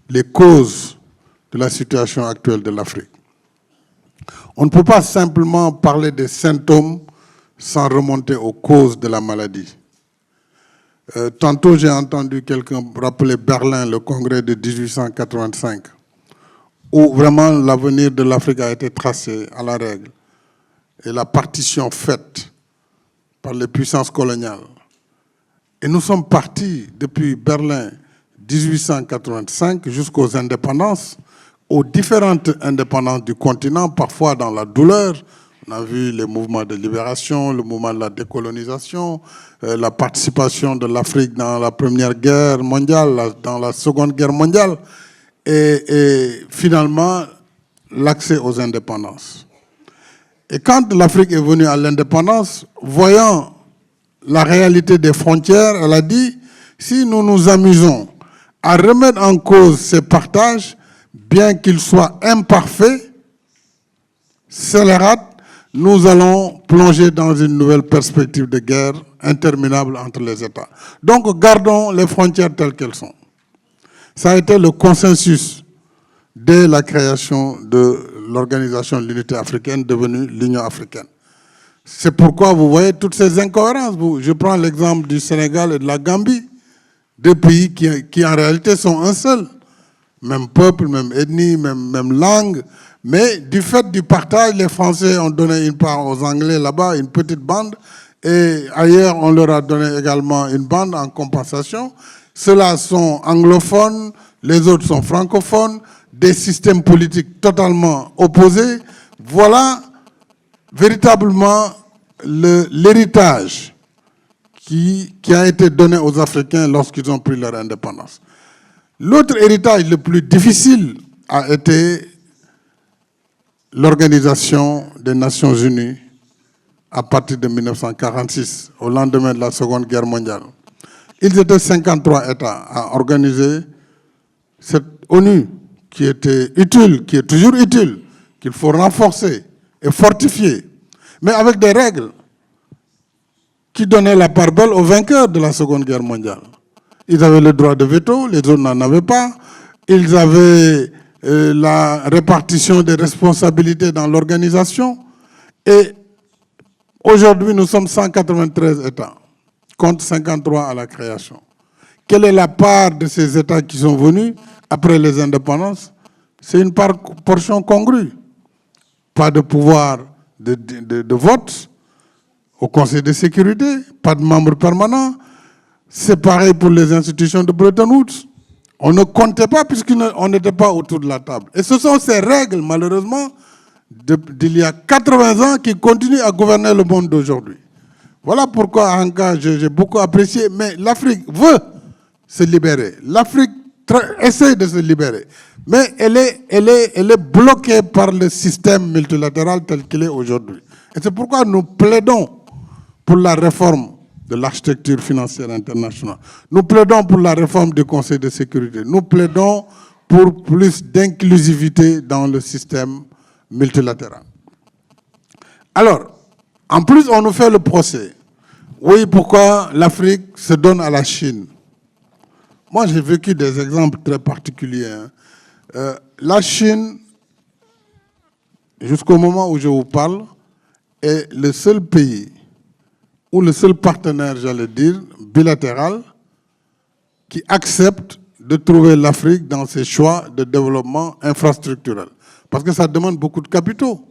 les causes de la situation actuelle de l'Afrique. On ne peut pas simplement parler des symptômes sans remonter aux causes de la maladie. Tantôt, j'ai entendu quelqu'un rappeler Berlin, le congrès de 1885, où vraiment l'avenir de l'Afrique a été tracé à la règle. et la partition faite par les puissances coloniales. Et nous sommes partis depuis Berlin 1885 jusqu'aux indépendances, aux différentes indépendances du continent, parfois dans la douleur. On a vu les mouvements de libération, le mouvement de la décolonisation, la participation de l'Afrique dans la Première Guerre mondiale, dans la Seconde Guerre mondiale, et finalement l'accès aux indépendances. Et quand l'Afrique est venue à l'indépendance, voyant la réalité des frontières, elle a dit, si nous nous amusons à remettre en cause ces partages, bien qu'ils soient imparfaits, scélérates, nous allons plonger dans une nouvelle perspective de guerre interminable entre les États. Donc gardons les frontières telles qu'elles sont. Ça a été le consensus dès la création de l'Organisation de l'Unité africaine, devenue l'Union africaine. C'est pourquoi vous voyez toutes ces incohérences. Je prends l'exemple du Sénégal et de la Gambie, deux pays qui en réalité sont un seul. Même peuple, même ethnie, même langue. Mais du fait du partage, les Français ont donné une part aux Anglais là-bas, une petite bande, et ailleurs on leur a donné également une bande en compensation. Ceux-là sont anglophones, les autres sont francophones, des systèmes politiques totalement opposés. Voilà véritablement l'héritage qui a été donné aux Africains lorsqu'ils ont pris leur indépendance. L'autre héritage le plus difficile a été l'Organisation des Nations Unies à partir de 1946, au lendemain de la Seconde Guerre mondiale. Ils étaient 53 États à organiser cette ONU qui était utile, qui est toujours utile, qu'il faut renforcer et fortifier, mais avec des règles qui donnaient la part belle aux vainqueurs de la Seconde Guerre mondiale. Ils avaient le droit de veto, les autres n'en avaient pas. Ils avaient la répartition des responsabilités dans l'organisation. Et aujourd'hui, nous sommes 193 États, contre 53 à la création. Quelle est la part de ces États qui sont venus après les indépendances? C'est une portion congrue. Pas de pouvoir de vote au Conseil de sécurité, pas de membres permanents. C'est pareil pour les institutions de Bretton Woods. On ne comptait pas puisqu'on n'était pas autour de la table. Et ce sont ces règles, malheureusement, d'il y a 80 ans qui continuent à gouverner le monde d'aujourd'hui. Voilà pourquoi, Arancha, j'ai beaucoup apprécié, mais l'Afrique veut se libérer. L'Afrique essaie de se libérer. Mais elle est bloquée par le système multilatéral tel qu'il est aujourd'hui. Et c'est pourquoi nous plaidons pour la réforme de l'architecture financière internationale. Nous plaidons pour la réforme du Conseil de sécurité. Nous plaidons pour plus d'inclusivité dans le système multilatéral. Alors, en plus, on nous fait le procès. Oui, pourquoi l'Afrique se donne à la Chine? Moi, j'ai vécu des exemples très particuliers. La Chine, jusqu'au moment où je vous parle, est le seul pays ou le seul partenaire, j'allais dire, bilatéral, qui accepte de trouver l'Afrique dans ses choix de développement infrastructurel. Parce que ça demande beaucoup de capitaux.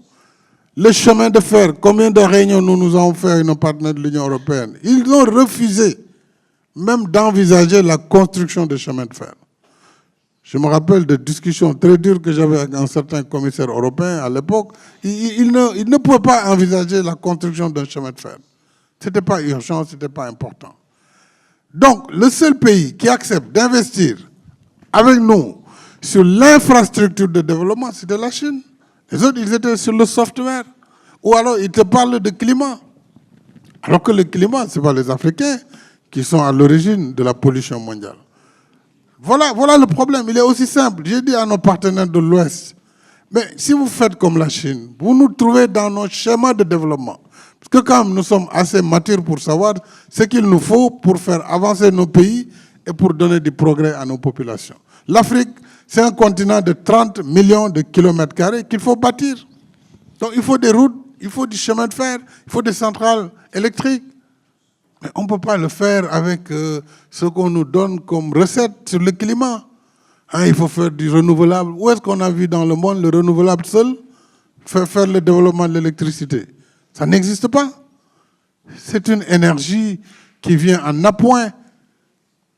Le chemin de fer, combien de réunions nous avons fait avec nos partenaires de l'Union européenne? Ils ont refusé même d'envisager la construction de chemins de fer. Je me rappelle de discussions très dures que j'avais avec un certain commissaire européen à l'époque. Il ne pouvait pas envisager la construction d'un chemin de fer. Ce n'était pas urgent, ce n'était pas important. Donc, le seul pays qui accepte d'investir avec nous sur l'infrastructure de développement, c'était la Chine. Les autres, ils étaient sur le software. Ou alors, ils te parlent de climat. Alors que le climat, ce n'est pas les Africains qui sont à l'origine de la pollution mondiale. Voilà le problème. Il est aussi simple. J'ai dit à nos partenaires de l'Ouest, mais si vous faites comme la Chine, vous nous trouvez dans nos schémas de développement. Parce que quand nous sommes assez matures pour savoir ce qu'il nous faut pour faire avancer nos pays et pour donner du progrès à nos populations. L'Afrique, c'est un continent de 30 millions de kilomètres carrés qu'il faut bâtir. Donc il faut des routes, il faut du chemin de fer, il faut des centrales électriques. Mais on ne peut pas le faire avec ce qu'on nous donne comme recette sur le climat. Hein, il faut faire du renouvelable. Où est-ce qu'on a vu dans le monde le renouvelable seul faire le développement de l'électricité? Ça n'existe pas. C'est une énergie qui vient en appoint,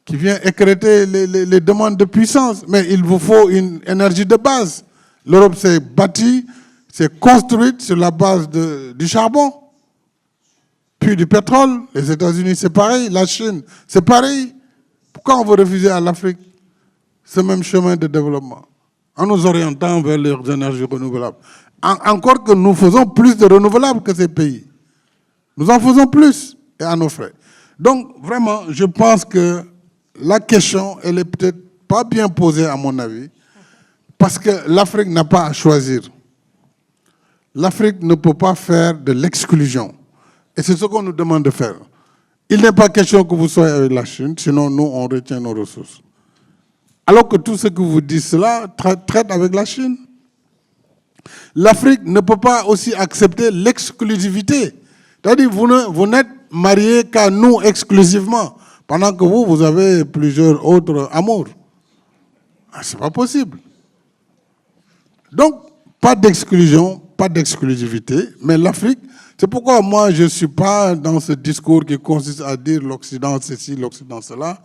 qui vient écrêter les demandes de puissance. Mais il vous faut une énergie de base. L'Europe s'est bâtie, s'est construite sur la base du charbon, puis du pétrole. Les États-Unis, c'est pareil. La Chine, c'est pareil. Pourquoi on veut refuser à l'Afrique ce même chemin de développement en nous orientant vers les énergies renouvelables? Encore que nous faisons plus de renouvelables que ces pays. Nous en faisons plus, et à nos frais. Donc, vraiment, je pense que la question, elle est peut-être pas bien posée, à mon avis, parce que l'Afrique n'a pas à choisir. L'Afrique ne peut pas faire de l'exclusion. Et c'est ce qu'on nous demande de faire. Il n'est pas question que vous soyez avec la Chine, sinon nous, on retient nos ressources. Alors que tout ce que vous dites cela traite avec la Chine. L'Afrique ne peut pas aussi accepter l'exclusivité. C'est-à-dire, vous n'êtes mariés qu'à nous exclusivement, pendant que vous avez plusieurs autres amours. Ce n'est pas possible. Donc, pas d'exclusion, pas d'exclusivité, mais l'Afrique, c'est pourquoi moi je ne suis pas dans ce discours qui consiste à dire l'Occident ceci, l'Occident cela,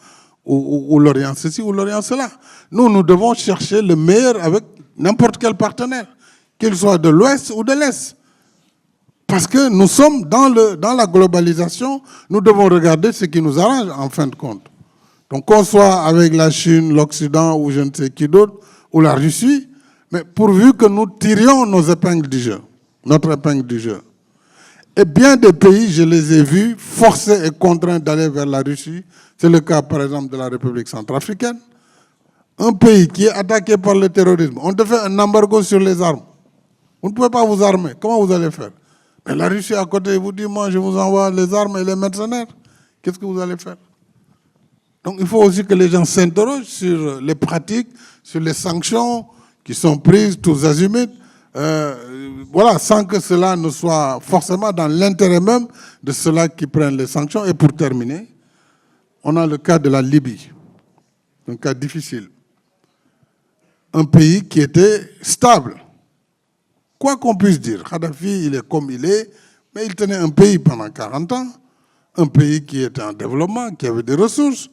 ou l'Orient ceci, ou l'Orient cela. Nous devons chercher le meilleur avec n'importe quel partenaire, qu'il soit de l'Ouest ou de l'Est. Parce que nous sommes dans la globalisation, nous devons regarder ce qui nous arrange en fin de compte. Donc qu'on soit avec la Chine, l'Occident ou je ne sais qui d'autre, ou la Russie, mais pourvu que nous tirions nos épingles du jeu, notre épingle du jeu. Et bien des pays, je les ai vus forcés et contraints d'aller vers la Russie. C'est le cas par exemple de la République centrafricaine. Un pays qui est attaqué par le terrorisme, on te fait un embargo sur les armes. Vous ne pouvez pas vous armer, comment vous allez faire? Mais la Russie à côté vous dit, moi je vous envoie les armes et les mercenaires. Qu'est-ce que vous allez faire? Donc il faut aussi que les gens s'interrogent sur les pratiques, sur les sanctions qui sont prises tous azimuts. Voilà, sans que cela ne soit forcément dans l'intérêt même de ceux-là qui prennent les sanctions. Et pour terminer, on a le cas de la Libye, un cas difficile. Un pays qui était stable. Quoi qu'on puisse dire, Kadhafi, il est comme il est, mais il tenait un pays pendant 40 ans, un pays qui était en développement, qui avait des ressources.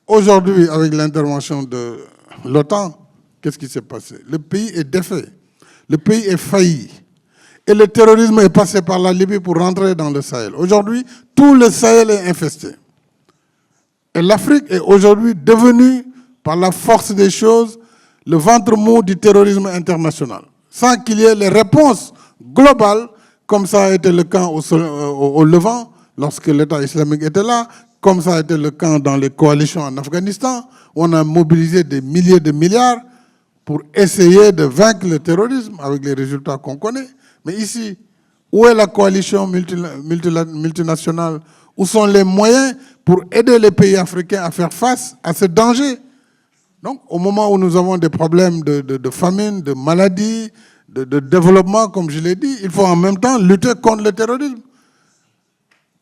Aujourd'hui, avec l'intervention de l'OTAN, qu'est-ce qui s'est passé? Le pays est défait, le pays est failli. Et le terrorisme est passé par la Libye pour rentrer dans le Sahel. Aujourd'hui, tout le Sahel est infesté. Et l'Afrique est aujourd'hui devenue, par la force des choses, le ventre mou du terrorisme international. Sans qu'il y ait les réponses globales, comme ça a été le cas au Levant, lorsque l'État islamique était là, comme ça a été le cas dans les coalitions en Afghanistan, où on a mobilisé des milliers de milliards pour essayer de vaincre le terrorisme avec les résultats qu'on connaît. Mais ici, où est la coalition multinationale? Où sont les moyens pour aider les pays africains à faire face à ce danger? Donc, au moment où nous avons des problèmes de famine, de maladies, de développement, comme je l'ai dit, il faut en même temps lutter contre le terrorisme.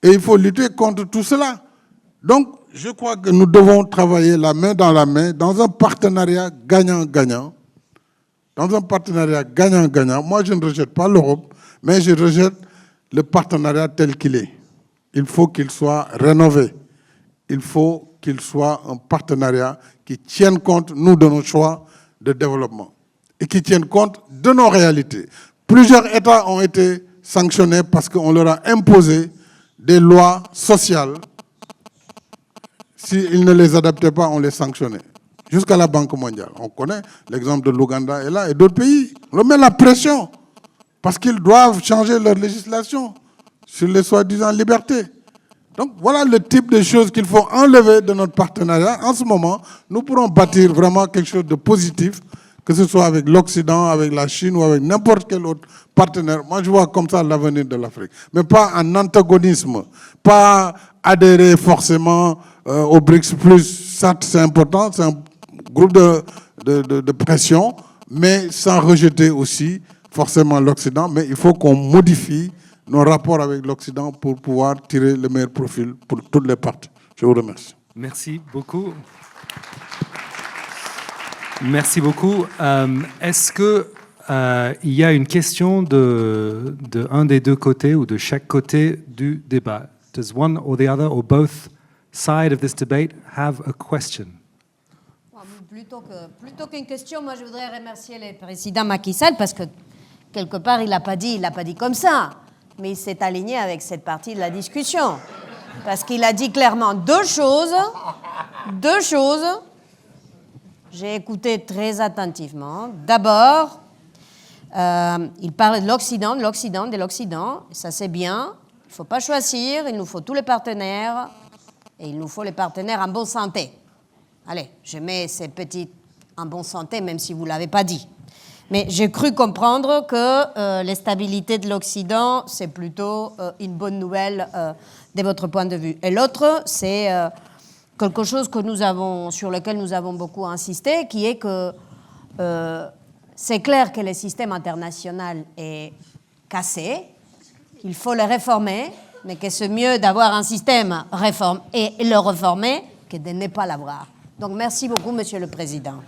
Et il faut lutter contre tout cela. Donc, je crois que nous devons travailler la main dans un partenariat gagnant-gagnant. Dans un partenariat gagnant-gagnant. Moi, je ne rejette pas l'Europe, mais je rejette le partenariat tel qu'il est. Il faut qu'il soit rénové. Il faut qu'il soit un partenariat qui tienne compte, nous, de nos choix de développement et qui tienne compte de nos réalités. Plusieurs États ont été sanctionnés parce qu'on leur a imposé des lois sociales. S'ils ne les adaptaient pas, on les sanctionnait. Jusqu'à la Banque mondiale. On connaît l'exemple de l'Ouganda et là, et d'autres pays. On leur met la pression parce qu'ils doivent changer leur législation sur les soi-disant libertés. Donc voilà le type de choses qu'il faut enlever de notre partenariat. En ce moment, nous pourrons bâtir vraiment quelque chose de positif, que ce soit avec l'Occident, avec la Chine ou avec n'importe quel autre partenaire. Moi, je vois comme ça l'avenir de l'Afrique. Mais pas en antagonisme, pas adhérer forcément au BRICS+. Certes, c'est important, c'est un groupe de pression, mais sans rejeter aussi forcément l'Occident. Mais il faut qu'on modifie nos rapports avec l'Occident pour pouvoir tirer le meilleur profil pour toutes les parties. Je vous remercie. Merci beaucoup. Merci beaucoup. Est-ce que il y a une question de un des deux côtés ou de chaque côté du débat. Does one or the other or both sides of this debate have a question? Plutôt qu'une question, moi je voudrais remercier le président Macky Sall parce que quelque part il l'a pas dit comme ça, mais il s'est aligné avec cette partie de la discussion parce qu'il a dit clairement deux choses. J'ai écouté très attentivement. D'abord, il parle de l'Occident, ça c'est bien. Il ne faut pas choisir, il nous faut tous les partenaires et il nous faut les partenaires en bonne santé. Allez, je mets ces petites en bonne santé, même si vous ne l'avez pas dit. Mais j'ai cru comprendre que la stabilité de l'Occident, c'est plutôt une bonne nouvelle de votre point de vue. Et l'autre, c'est quelque chose sur lequel nous avons beaucoup insisté, qui est que c'est clair que le système international est cassé, qu'il faut le réformer, mais que c'est mieux d'avoir un système réformé et le réformer que de ne pas l'avoir. Donc merci beaucoup, Monsieur le Président.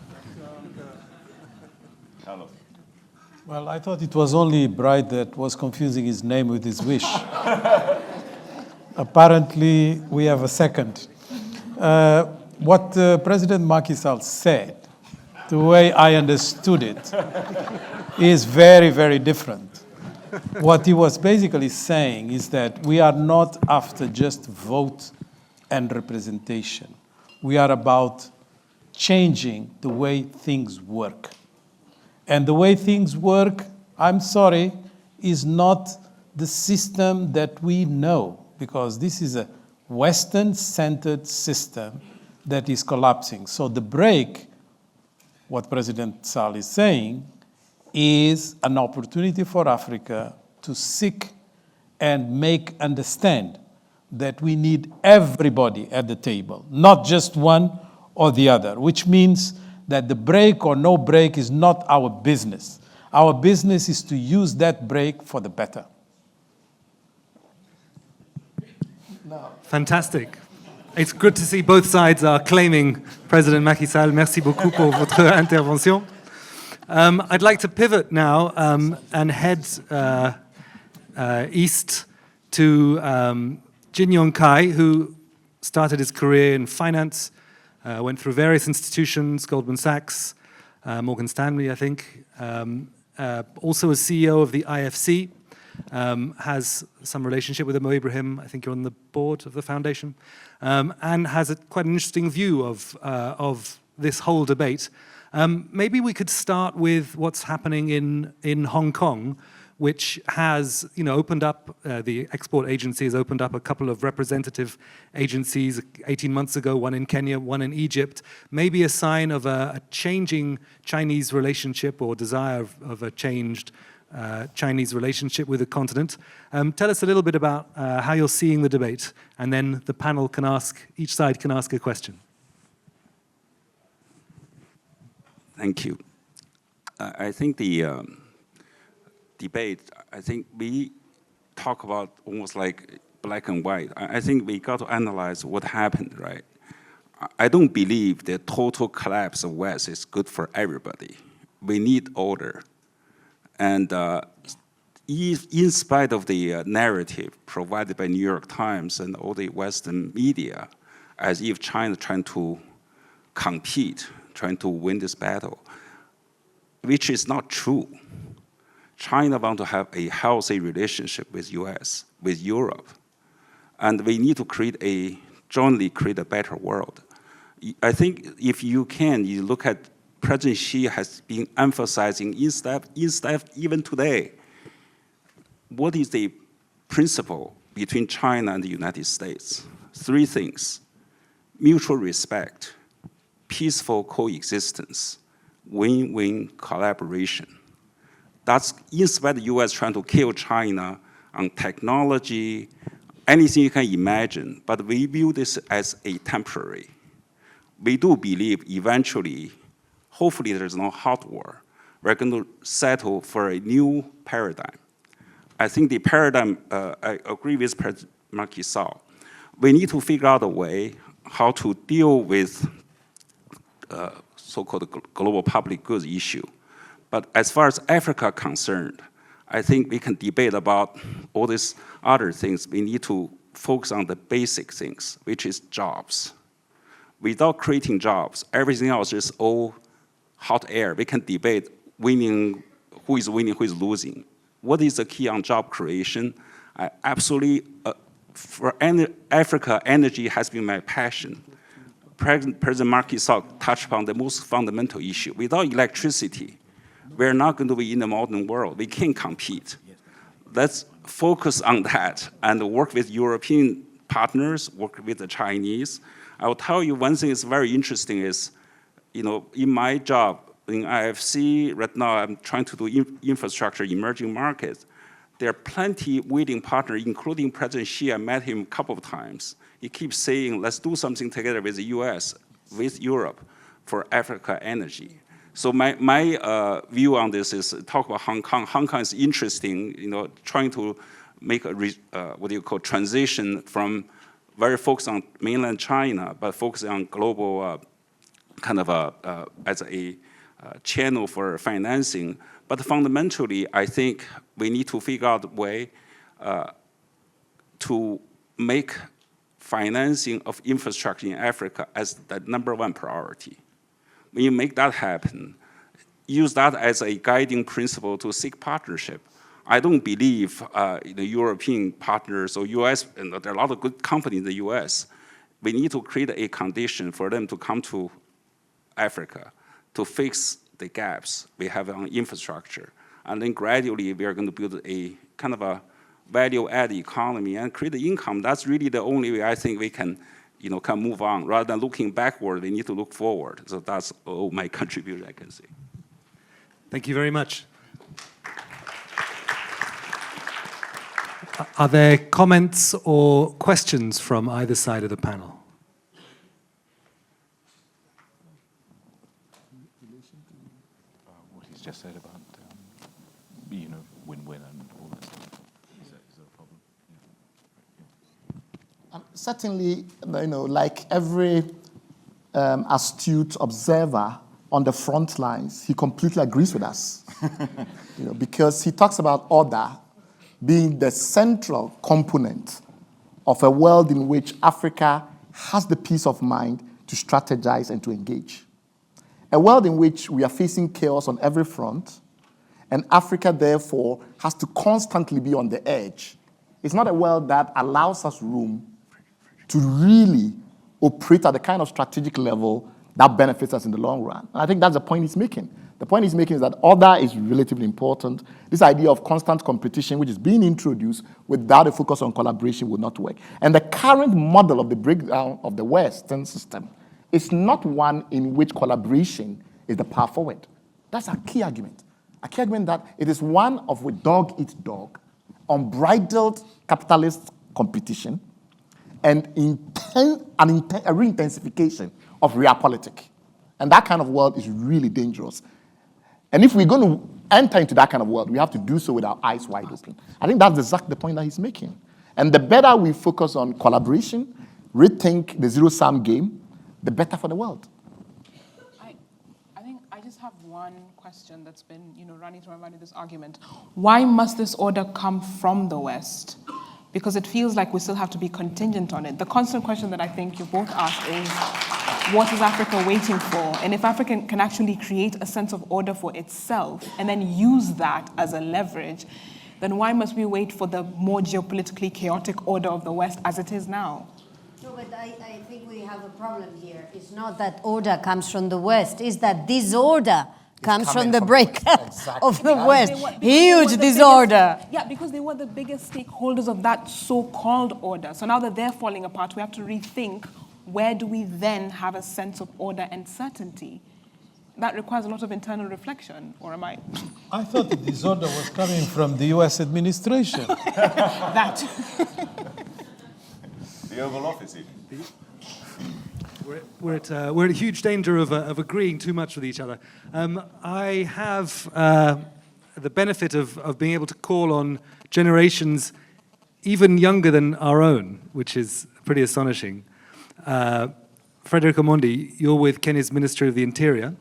Well, I thought it was only Bright that was confusing his name with his wish. Apparently, we have a second. What President Macky Sall said, the way I understood it, is very, very different. What he was basically saying is that we are not after just vote and representation. We are about changing the way things work. And the way things work, I'm sorry, is not the system that we know, because this is a Western-centered system that is collapsing. So the break, what President Sall is saying, is an opportunity for Africa to seek and make understand that we need everybody at the table, not just one or the other, which means that the break or no break is not our business. Our business is to use that break for the better. Fantastic. It's good to see both sides are claiming President Macky Sall. Merci beaucoup pour votre intervention. I'd like to pivot now and head east to Jin Yong Kai, who started his career in finance, went through various institutions, Goldman Sachs, Morgan Stanley, I think, also as CEO of the IFC, has some relationship with Mo Ibrahim. I think you're on the board of the foundation, and has quite an interesting view of this whole debate. Maybe we could start with what's happening in Hong Kong, which has, opened up, the export agency has opened up a couple of representative agencies 18 months ago, one in Kenya, one in Egypt, maybe a sign of a changing Chinese relationship or desire of a changed Chinese relationship with the continent. Tell us a little bit about how you're seeing the debate, and then the panel each side can ask a question. Thank you. I think the debate, I think we talk about almost like black and white. I think we got to analyze what happened, right? I don't believe the total collapse of West is good for everybody. We need order. And in spite of the narrative provided by New York Times and all the Western media, as if China trying to compete, trying to win this battle, which is not true. China wants to have a healthy relationship with US, with Europe. And we need to jointly create a better world. I think if you look at President Xi has been emphasizing instead even today, what is the principle between China and the United States? 3 things: mutual respect, peaceful coexistence, win-win collaboration. That's in spite of the US trying to kill China on technology, anything you can imagine, but we view this as a temporary. We do believe eventually, hopefully there's no hot war. We're going to settle for a new paradigm. I think the paradigm, I agree with President Macky Sall. We need to figure out a way how to deal with so-called global public goods issue. But as far as Africa concerned, I think we can debate about all these other things. We need to focus on the basic things, which is jobs. Without creating jobs, everything else is all hot air. We can debate winning, who is losing. What is the key on job creation? I absolutely, for Africa, energy has been my passion. President Macky Sall touched upon the most fundamental issue. Without electricity, we're not going to be in the modern world. We can't compete. Let's focus on that and work with European partners, work with the Chinese. I will tell you one thing is very interesting is, in my job in IFC, right now I'm trying to do infrastructure emerging markets. There are plenty willing partners, including President Xi. I met him a couple of times. He keeps saying, let's do something together with the US, with Europe, for Africa energy. So my view on this is talk about Hong Kong. Hong Kong is interesting, trying to make a transition from very focused on mainland China, but focusing on global as a channel for financing. But fundamentally, I think we need to figure out a way to make financing of infrastructure in Africa as the #1 priority. When you make that happen, use that as a guiding principle to seek partnership. I don't believe the European partners or US, and there are a lot of good companies in the US, we need to create a condition for them to come to Africa to fix the gaps we have on infrastructure. And then gradually we are going to build a kind of a value-added economy and create the income. That's really the only way I think we can move on. Rather than looking backward, we need to look forward. So that's all my contribution I can say. Thank you very much. Are there comments or questions from either side of the panel? What he's just said about, win-win and all that stuff. Is that a problem? Yeah. Certainly, like every astute observer on the front lines, he completely agrees with us. Because he talks about order being the central component of a world in which Africa has the peace of mind to strategize and to engage. A world in which we are facing chaos on every front, and Africa, therefore, has to constantly be on the edge. It's not a world that allows us room to really operate at the kind of strategic level that benefits us in the long run. And I think that's the point he's making. The point he's making is that order is relatively important. This idea of constant competition, which is being introduced without a focus on collaboration, will not work. And the current model of the breakdown of the Western system is not one in which collaboration is the path forward. That's a key argument. A key argument that it is one of which dog eats dog, unbridled capitalist competition, and a re-intensification of realpolitik. And that kind of world is really dangerous. And if we're going to enter into that kind of world, we have to do so with our eyes wide open. I think that's exactly the point that he's making. And the better we focus on collaboration, rethink the zero-sum game, the better for the world. I think I just have one question that's been, running through my mind in this argument. Why must this order come from the West? Because it feels like we still have to be contingent on it. The constant question that I think you both asked is, what is Africa waiting for? And if Africa can actually create a sense of order for itself and then use that as a leverage, then why must we wait for the more geopolitically chaotic order of the West as it is now? No, but I think we have a problem here. It's not that order comes from the West, it's that disorder comes from the breakup of the West. Huge disorder. Because they were the biggest stakeholders of that so-called order. So now that they're falling apart, we have to rethink, where do we then have a sense of order and certainty? That requires a lot of internal reflection, or am I? I thought the disorder was coming from the US administration. That. The Oval Office, even. We're at a huge danger of agreeing too much with each other. I have the benefit of being able to call on generations even younger than our own, which is pretty astonishing. Frederick Omondi, you're with Kenya's Ministry of the Interior.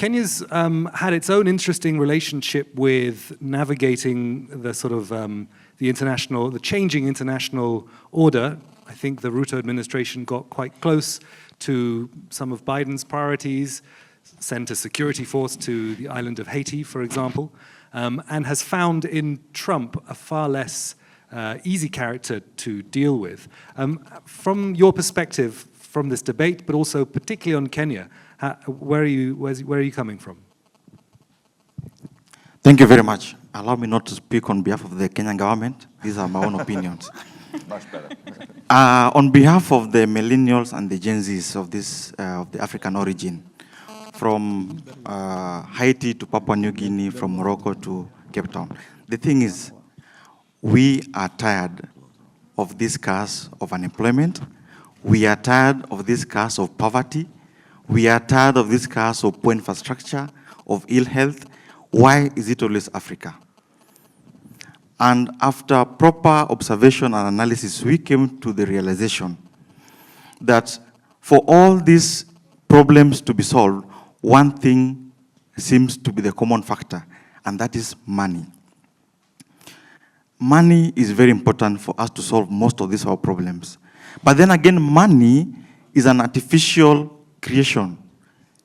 Kenya's had its own interesting relationship with navigating the sort of the changing international order. I think the Ruto administration got quite close to some of Biden's priorities, sent a security force to the island of Haiti, for example, and has found in Trump a far less easy character to deal with. From your perspective, from this debate, but also particularly on Kenya, where are you coming from? Thank you very much. Allow me not to speak on behalf of the Kenyan government. These are my own opinions. Much better. On behalf of the millennials and the Gen Zs of the African origin, from Haiti to Papua New Guinea, from Morocco to Cape Town, the thing is, we are tired of this curse of unemployment. We are tired of this curse of poverty. We are tired of this curse of poor infrastructure, of ill health. Why is it always Africa? And after proper observation and analysis, we came to the realization that for all these problems to be solved, one thing seems to be the common factor, and that is money. Money is very important for us to solve most of these our problems. But then again, money is an artificial creation.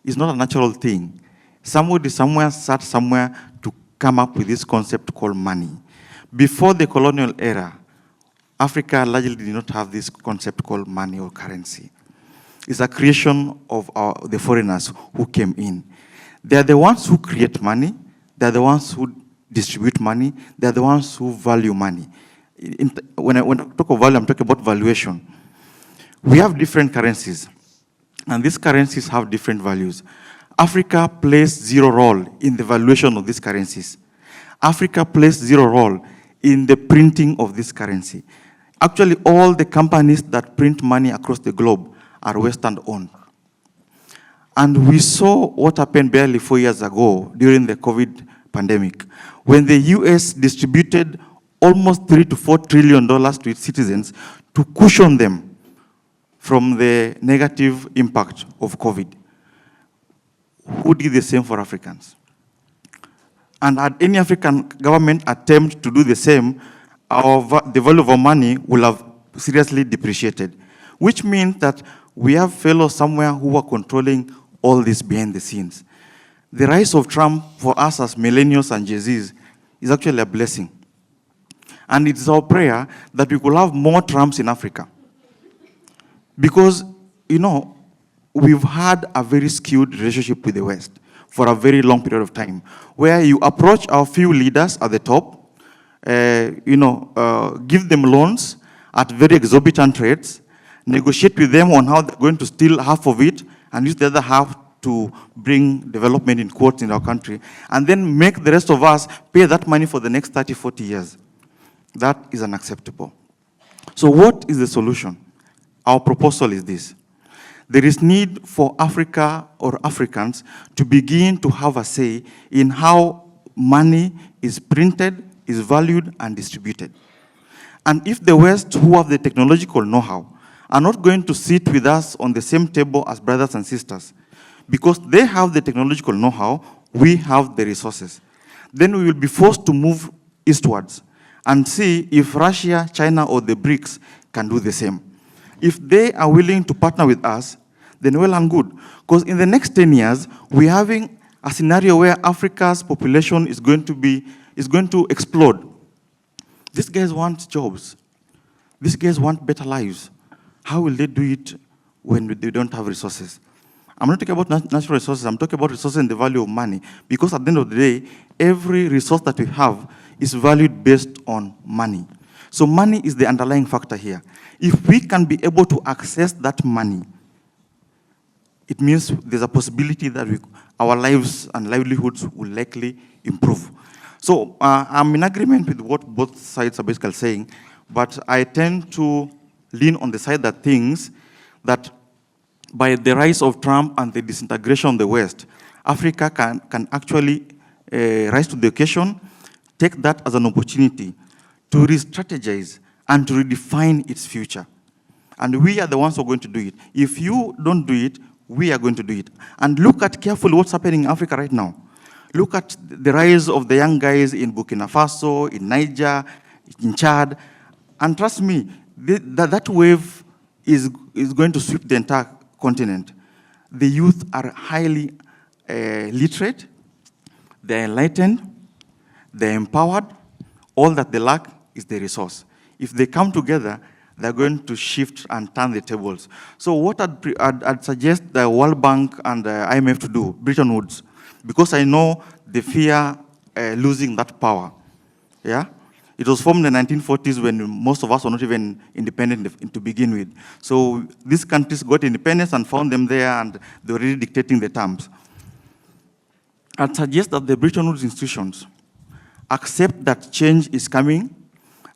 It's not a natural thing. Somebody somewhere sat somewhere to come up with this concept called money. Before the colonial era, Africa largely did not have this concept called money or currency. It's a creation of the foreigners who came in. They're the ones who create money. They're the ones who distribute money. They're the ones who value money. When I talk of value, I'm talking about valuation. We have different currencies, and these currencies have different values. Africa plays zero role in the valuation of these currencies. Africa plays zero role in the printing of this currency. Actually, all the companies that print money across the globe are Western-owned. And we saw what happened barely 4 years ago during the COVID pandemic, when the US distributed almost $3 to $4 trillion to its citizens to cushion them from the negative impact of COVID. Who did the same for Africans? And had any African government attempt to do the same, the value of our money will have seriously depreciated, which means that we have fellows somewhere who are controlling all this behind the scenes. The rise of Trump for us as millennials and Gen Zs is actually a blessing. And it's our prayer that we could have more Trumps in Africa. Because, you know, we've had a very skewed relationship with the West for a very long period of time, where you approach our few leaders at the top, give them loans at very exorbitant rates, negotiate with them on how they're going to steal half of it, and use the other half to bring development in quotes in our country, and then make the rest of us pay that money for the next 30, 40 years. That is unacceptable. So what is the solution? Our proposal is this. There is need for Africa or Africans to begin to have a say in how money is printed, is valued, and distributed. And if the West, who have the technological know-how, are not going to sit with us on the same table as brothers and sisters, because they have the technological know-how, we have the resources, then we will be forced to move eastwards and see if Russia, China, or the BRICS can do the same. If they are willing to partner with us, then well and good. Because in the next 10 years, we're having a scenario where Africa's population is going to explode. These guys want jobs. These guys want better lives. How will they do it when they don't have resources? I'm not talking about natural resources, I'm talking about resources and the value of money. Because at the end of the day, every resource that we have is valued based on money. So money is the underlying factor here. If we can be able to access that money, it means there's a possibility that our lives and livelihoods will likely improve. So I'm in agreement with what both sides are basically saying, but I tend to lean on the side that thinks that by the rise of Trump and the disintegration of the West, Africa can actually rise to the occasion, take that as an opportunity to re-strategize and to redefine its future. And we are the ones who are going to do it. If you don't do it, we are going to do it. And look at carefully what's happening in Africa right now. Look at the rise of the young guys in Burkina Faso, in Niger, in Chad. And trust me, that wave is going to sweep the entire continent. The youth are highly literate, they're enlightened, they're empowered. All that they lack is the resource. If they come together, they're going to shift and turn the tables. So what I'd suggest the World Bank and the IMF to do, Bretton Woods, because I know they fear losing that power. Yeah? It was formed in the 1940s when most of us were not even independent to begin with. So these countries got independence and found them there, and they were really dictating the terms. I'd suggest that the Bretton Woods institutions accept that change is coming,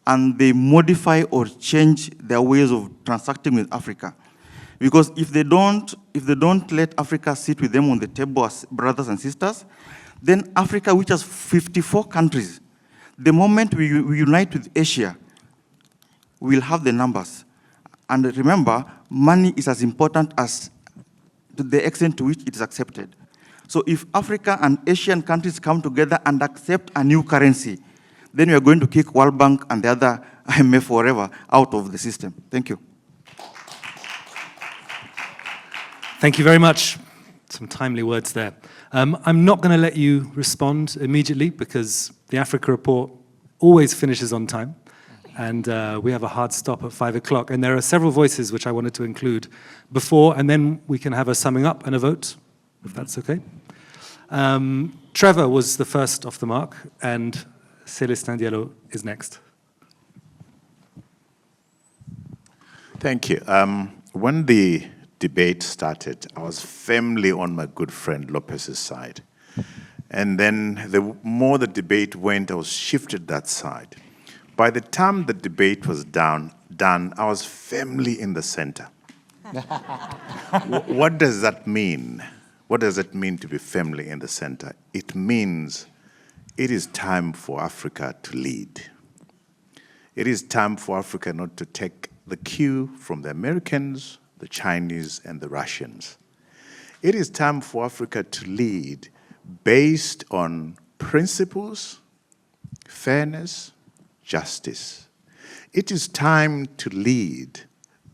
and they modify or change their ways of transacting with Africa. Because if they don't let Africa sit with them on the table as brothers and sisters, then Africa, which has 54 countries, the moment we unite with Asia, we'll have the numbers. And remember, money is as important as to the extent to which it is accepted. So if Africa and Asian countries come together and accept a new currency, then we are going to kick World Bank and the other IMF, whatever, out of the system. Thank you. Thank you very much. Some timely words there. I'm not going to let you respond immediately because the Africa report always finishes on time. And we have a hard stop at 5 o'clock. And there are several voices which I wanted to include before, and then we can have a summing up and a vote, if that's okay. Trevor was the first off the mark, and Célestin Diallo is next. Thank you. When the debate started, I was firmly on my good friend Lopes' side. And then the more the debate went, I was shifted that side. By the time the debate was done, I was firmly in the center. What does that mean? What does it mean to be firmly in the center? It means it is time for Africa to lead. It is time for Africa not to take the cue from the Americans, the Chinese, and the Russians. It is time for Africa to lead based on principles, fairness, justice. It is time to lead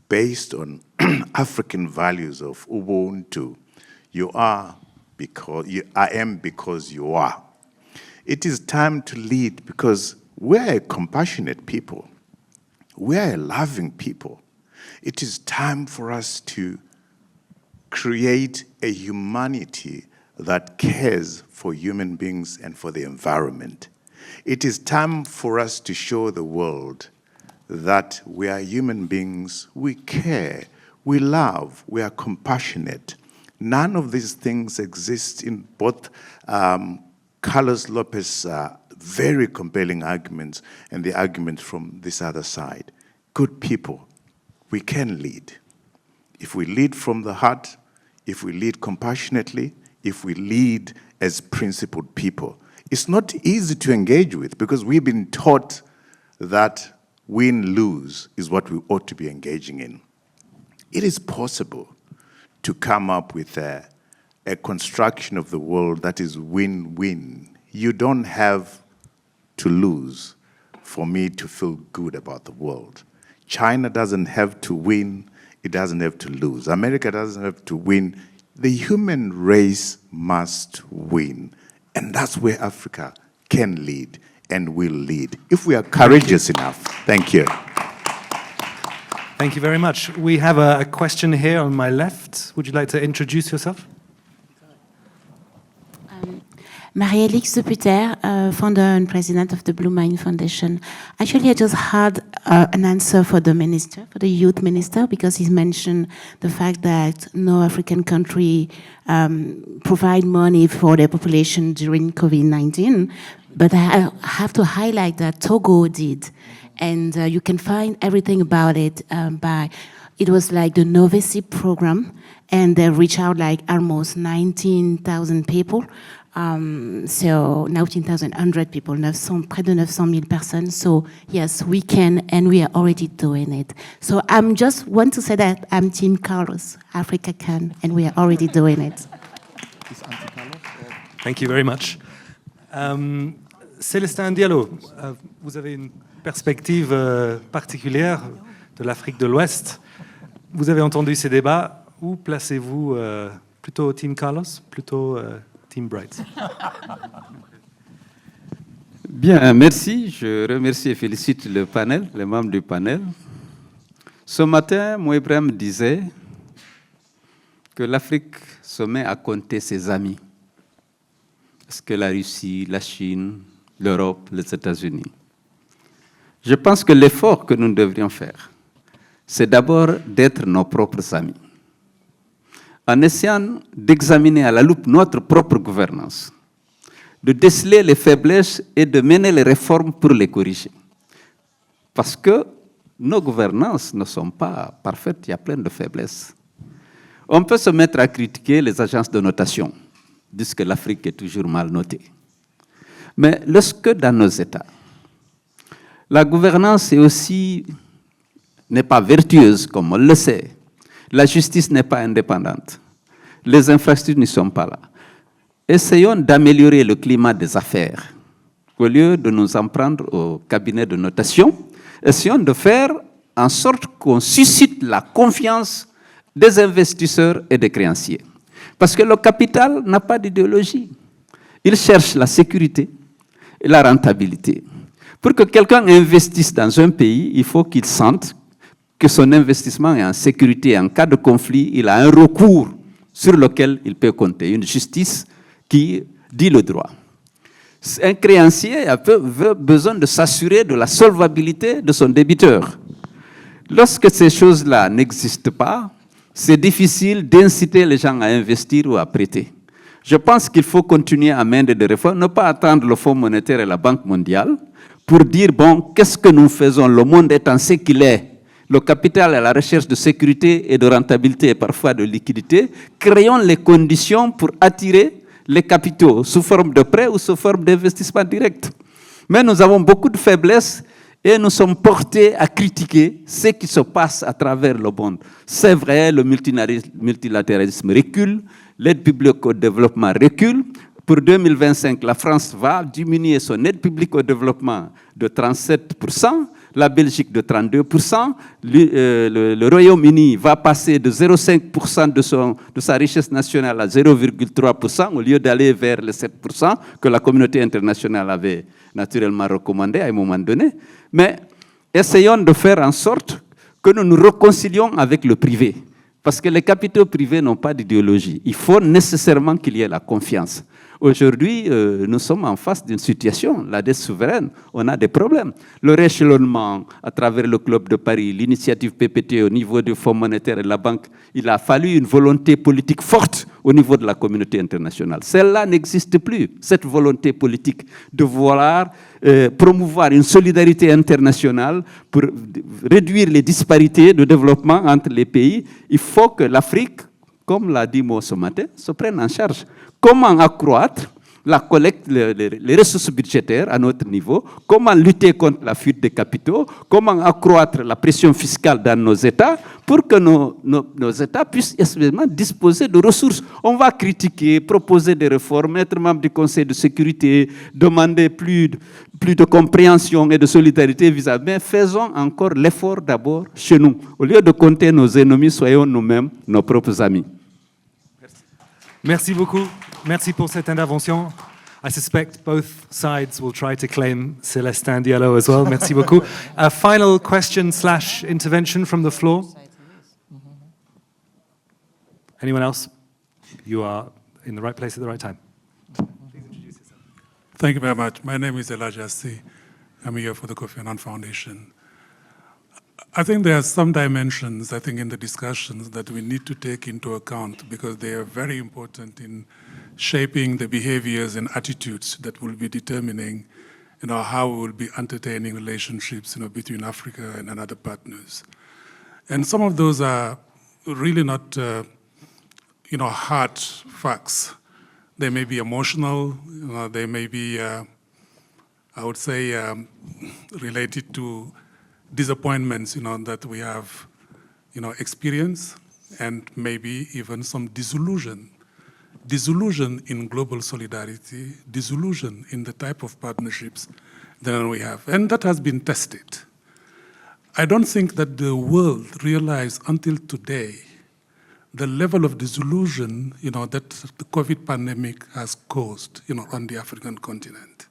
based on African values of Ubuntu. You are because I am because you are. It is time to lead because we're a compassionate people. We're a loving people. It is time for us to create a humanity that cares for human beings and for the environment. It is time for us to show the world that we are human beings, we care, we love, we are compassionate. None of these things exist in both Carlos Lopes' very compelling arguments and the arguments from this other side. Good people, we can lead. If we lead from the heart, if we lead compassionately, if we lead as principled people. It's not easy to engage with because we've been taught that win-lose is what we ought to be engaging in. It is possible to come up with a construction of the world that is win-win. You don't have to lose for me to feel good about the world. China doesn't have to win, it doesn't have to lose. America doesn't have to win. The human race must win. And that's where Africa can lead and will lead, if we are courageous enough. Thank you. Thank you very much. We have a question here on my left. Would you like to introduce yourself? Marie-Alix Deputer, founder and president of the Blue Mind Foundation. Actually, I just had an answer for the minister, for the youth minister, because he's mentioned the fact that no African country provide money for their population during COVID-19. But I have to highlight that Togo did. And you can find everything about it it was like the Novice program, and they reach out like almost 19,000 people. So 19,100 people, près de 900 000 personnes. So yes, we can, and we are already doing it. So I'm just want to say that I'm Team Carlos. Africa can, and we are already doing it. Thank you very much. Célestin Diallo, vous avez une perspective particulière de l'Afrique de l'Ouest. Vous avez entendu ces débats. Où placez-vous plutôt Team Carlos, plutôt Team Bright? Bien, merci. Je remercie et félicite le panel, les membres du panel. Ce matin, Moïbrahim me disait que l'Afrique se met à compter ses amis. Est-ce que la Russie, la Chine, l'Europe, les États-Unis? Je pense que l'effort que nous devrions faire, c'est d'abord d'être nos propres amis. En essayant d'examiner à la loupe notre propre gouvernance, de déceler les faiblesses et de mener les réformes pour les corriger. Parce que nos gouvernances ne sont pas parfaites, il y a plein de faiblesses. On peut se mettre à critiquer les agences de notation, disent que l'Afrique est toujours mal notée. Mais lorsque dans nos États, la gouvernance n'est pas vertueuse, comme on le sait, la justice n'est pas indépendante, les infrastructures ne sont pas là. Essayons d'améliorer le climat des affaires. Au lieu de nous en prendre au cabinet de notation, essayons de faire en sorte qu'on suscite la confiance des investisseurs et des créanciers. Parce que le capital n'a pas d'idéologie. Il cherche la sécurité et la rentabilité. Pour que quelqu'un investisse dans un pays, il faut qu'il sente que son investissement est en sécurité. En cas de conflit, il a un recours sur lequel il peut compter, une justice qui dit le droit. Un créancier a besoin de s'assurer de la solvabilité de son débiteur. Lorsque ces choses-là n'existent pas, c'est difficile d'inciter les gens à investir ou à prêter. Je pense qu'il faut continuer à mener des réformes, ne pas attendre le Fonds monétaire et la Banque mondiale pour dire, bon, qu'est-ce que nous faisons? Le monde est en ce qu'il est. Le capital est à la recherche de sécurité et de rentabilité et parfois de liquidité. Créons les conditions pour attirer les capitaux sous forme de prêts ou sous forme d'investissement direct. Mais nous avons beaucoup de faiblesses et nous sommes portés à critiquer ce qui se passe à travers le monde. C'est vrai, le multilatéralisme recule, l'aide publique au développement recule. Pour 2025, la France va diminuer son aide publique au développement de 37%, la Belgique de 32%, le Royaume-Uni va passer de 0,5% de sa richesse nationale à 0,3% au lieu d'aller vers les 7% que la communauté internationale avait naturellement recommandé à un moment donné. Mais essayons de faire en sorte que nous nous réconcilions avec le privé. Parce que les capitaux privés n'ont pas d'idéologie. Il faut nécessairement qu'il y ait la confiance. Aujourd'hui, nous sommes en face d'une situation, la dette souveraine, on a des problèmes. Le rééchelonnement à travers le Club de Paris, l'initiative PPT au niveau du Fonds monétaire et de la Banque, il a fallu une volonté politique forte au niveau de la communauté internationale. Celle-là n'existe plus, cette volonté politique de vouloir promouvoir une solidarité internationale pour réduire les disparités de développement entre les pays. Il faut que l'Afrique, comme l'a dit Mo ce matin, se prenne en charge. Comment accroître la collecte, les ressources budgétaires à notre niveau, comment lutter contre la fuite des capitaux, comment accroître la pression fiscale dans nos États pour que nos États puissent effectivement disposer de ressources. On va critiquer, proposer des réformes, être membre du Conseil de sécurité, demander plus de compréhension et de solidarité vis-à-vis, mais faisons encore l'effort d'abord chez nous. Au lieu de compter nos ennemis, soyons nous-mêmes nos propres amis. Merci beaucoup. Merci pour cette intervention. I suspect both sides will try to claim Célestin Diallo as well. Merci beaucoup. A final question/intervention from the floor. Anyone else? You are in the right place at the right time. Please introduce yourself. Thank you very much. My name is Laya. I'm here for the Kofi Annan Foundation. I think there are some dimensions, I think, in the discussions that we need to take into account because they are very important in shaping the behaviors and attitudes that will be determining, how we will be entertaining relationships, between Africa and other partners. And some of those are really not, hard facts, They may be emotional, they may be, I would say, related to disappointments, that we have, experienced, and maybe even some disillusion. Disillusion in global solidarity, disillusion in the type of partnerships that we have. And that has been tested. I don't think that the world realized until today the level of disillusion, that the COVID pandemic has caused, on the African continent.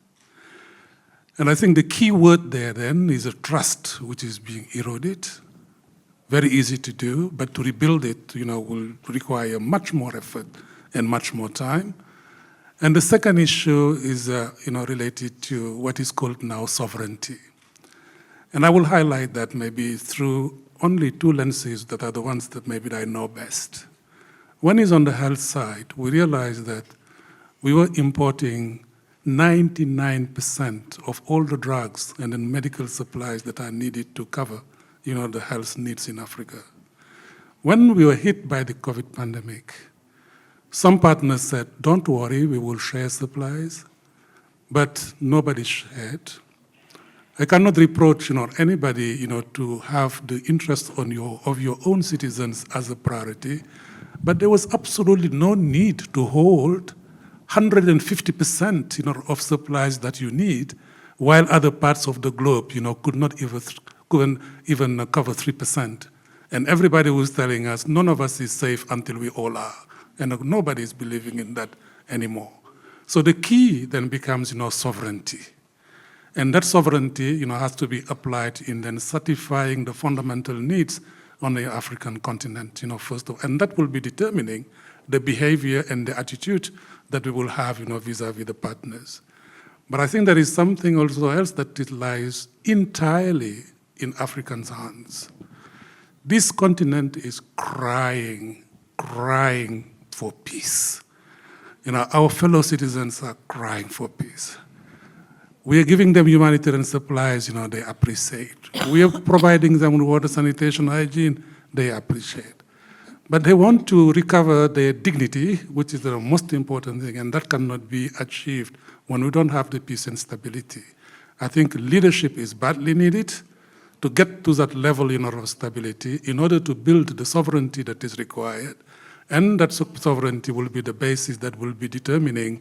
And I think the key word there then is a trust which is being eroded. Very easy to do, but to rebuild it, will require much more effort and much more time. And the second issue is, related to what is called now sovereignty. And I will highlight that maybe through only two lenses that are the ones that maybe I know best. One is on the health side. We realized that we were importing 99% of all the drugs and the medical supplies that are needed to cover, the health needs in Africa. When we were hit by the COVID pandemic, some partners said, don't worry, we will share supplies, but nobody shared. I cannot reproach anybody to have the interest of your own citizens as a priority, but there was absolutely no need to hold 150% of supplies that you need, while other parts of the globe couldn't even cover 3%. And everybody was telling us none of us is safe until we all are. And nobody is believing in that anymore. So the key then becomes, sovereignty. And that sovereignty, has to be applied in then satisfying the fundamental needs on the African continent, first of all. And that will be determining the behavior and the attitude that we will have, vis-a-vis the partners. But I think there is something also else that it lies entirely in Africans' hands. This continent is crying for peace. Our fellow citizens are crying for peace. We are giving them humanitarian supplies, they appreciate. We are providing them with water, sanitation, hygiene, they appreciate. But they want to recover their dignity, which is the most important thing, and that cannot be achieved when we don't have the peace and stability. I think leadership is badly needed to get to that level of stability in order to build the sovereignty that is required. And that sovereignty will be the basis that will be determining,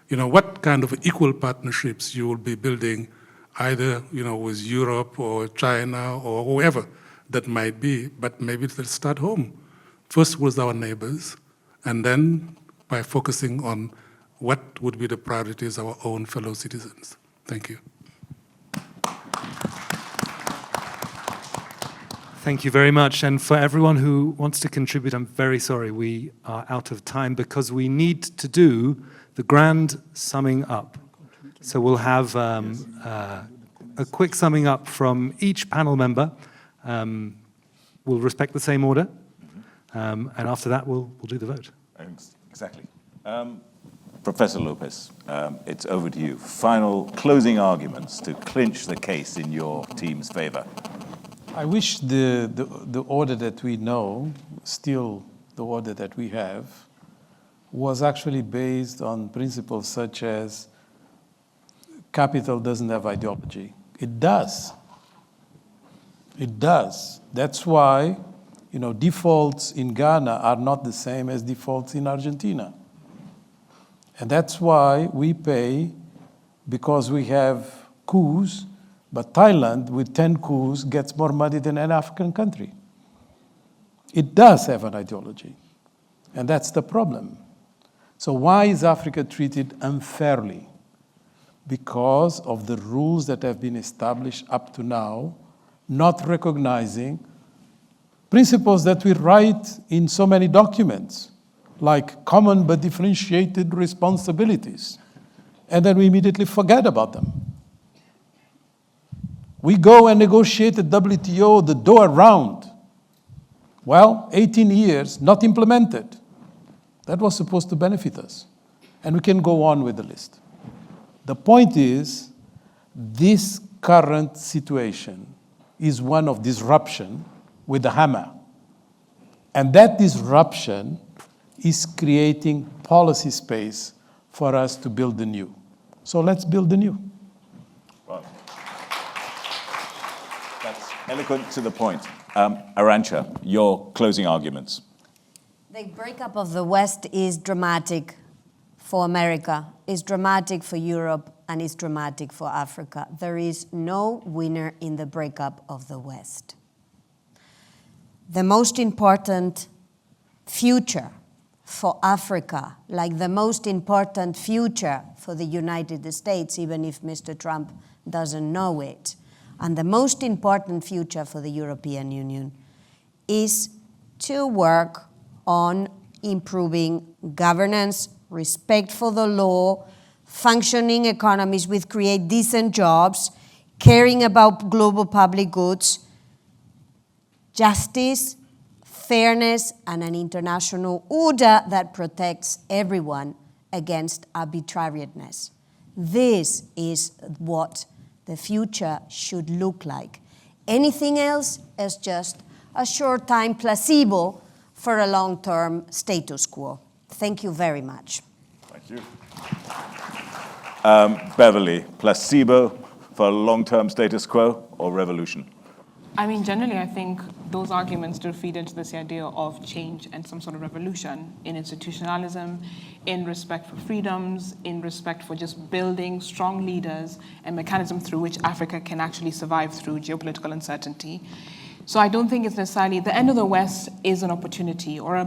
what kind of equal partnerships you will be building, either, with Europe or China or whoever that might be. But maybe let's start home. First with our neighbors, and then by focusing on what would be the priorities of our own fellow citizens. Thank you. Thank you very much. And for everyone who wants to contribute, I'm very sorry we are out of time because we need to do the grand summing up. So we'll have a quick summing up from each panel member. We'll respect the same order. And after that, we'll do the vote. Exactly. Professor Lopes, it's over to you. Final closing arguments to clinch the case in your team's favor. I wish the order that we know, still the order that we have, was actually based on principles such as capital doesn't have ideology. It does. It does. That's why, defaults in Ghana are not the same as defaults in Argentina. And that's why we pay because we have coups, but Thailand with 10 coups gets more money than an African country. It does have an ideology, and that's the problem. So why is Africa treated unfairly? Because of the rules that have been established up to now, not recognizing principles that we write in so many documents, like common but differentiated responsibilities, and then we immediately forget about them. We go and negotiate at WTO the Doha round. Well, 18 years, not implemented. That was supposed to benefit us. And we can go on with the list. The point is, this current situation is one of disruption with a hammer. And that disruption is creating policy space for us to build the new. So let's build the new. Well, that's eloquent to the point. Arancha, your closing arguments. The breakup of the West is dramatic for America, is dramatic for Europe, and is dramatic for Africa. There is no winner in the breakup of the West. The most important future for Africa, like the most important future for the United States, even if Mr. Trump doesn't know it, and the most important future for the European Union is to work on improving governance, respect for the law, functioning economies which create decent jobs, caring about global public goods, justice, fairness, and an international order that protects everyone against arbitrariness. This is what the future should look like. Anything else is just a short-time placebo for a long-term status quo. Thank you very much. Thank you. Beverly, placebo for long-term status quo or revolution? I mean, generally, I think those arguments do feed into this idea of change and some sort of revolution in institutionalism, in respect for freedoms, in respect for just building strong leaders and mechanisms through which Africa can actually survive through geopolitical uncertainty. So I don't think it's necessarily, the end of the West is an opportunity or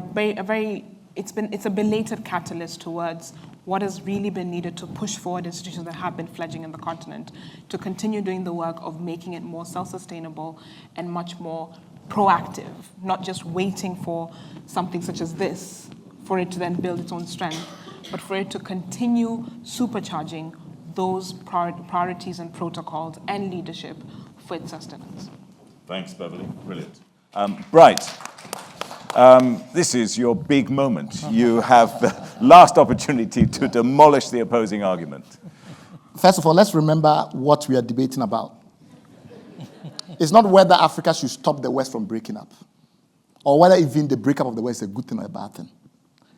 it's a belated catalyst towards what has really been needed to push forward institutions that have been fledgling in the continent, to continue doing the work of making it more self-sustainable and much more proactive, not just waiting for something such as this, for it to then build its own strength, but for it to continue supercharging those priorities and protocols and leadership for its sustenance. Thanks, Beverly. Brilliant. Bright. This is your big moment. You have the last opportunity to demolish the opposing argument. First of all, let's remember what we are debating about. It's not whether Africa should stop the West from breaking up, or whether even the breakup of the West is a good thing or a bad thing.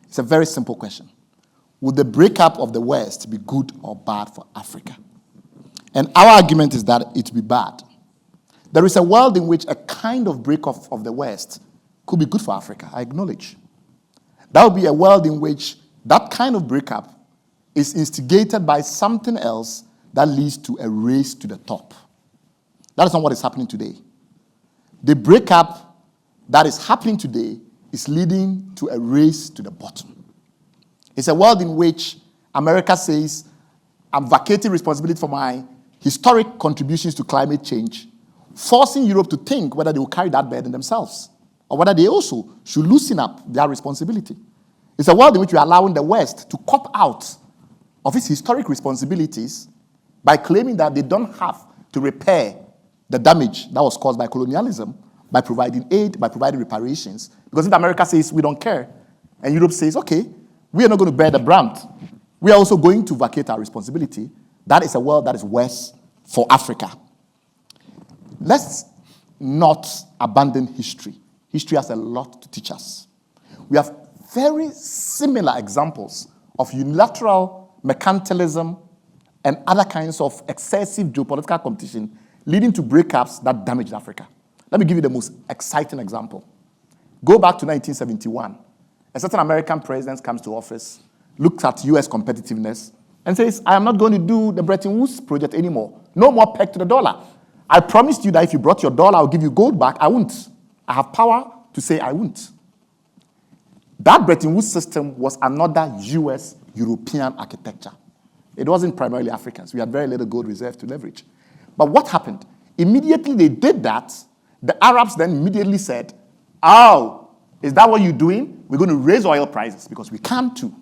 It's a very simple question. Would the breakup of the West be good or bad for Africa? And our argument is that it would be bad. There is a world in which a kind of breakup of the West could be good for Africa, I acknowledge. That would be a world in which that kind of breakup is instigated by something else that leads to a race to the top. That is not what is happening today. The breakup that is happening today is leading to a race to the bottom. It's a world in which America says, I'm vacating responsibility for my historic contributions to climate change, forcing Europe to think whether they will carry that burden themselves, or whether they also should loosen up their responsibility. It's a world in which we are allowing the West to cop out of its historic responsibilities by claiming that they don't have to repair the damage that was caused by colonialism, by providing aid, by providing reparations. Because if America says we don't care, and Europe says, okay, we are not going to bear the brunt, we are also going to vacate our responsibility, that is a world that is worse for Africa. Let's not abandon history. History has a lot to teach us. We have very similar examples of unilateral mercantilism and other kinds of excessive geopolitical competition leading to breakups that damaged Africa. Let me give you the most exciting example. Go back to 1971. A certain American president comes to office, looks at US competitiveness, and says, I am not going to do the Bretton Woods project anymore. No more peg to the dollar. I promised you that if you brought your dollar, I'll give you gold back. I won't. I have power to say I won't. That Bretton Woods system was another US-European architecture. It wasn't primarily Africans. We had very little gold reserve to leverage. But what happened? Immediately they did that, the Arabs then immediately said, oh, is that what you're doing? We're going to raise oil prices because we can too.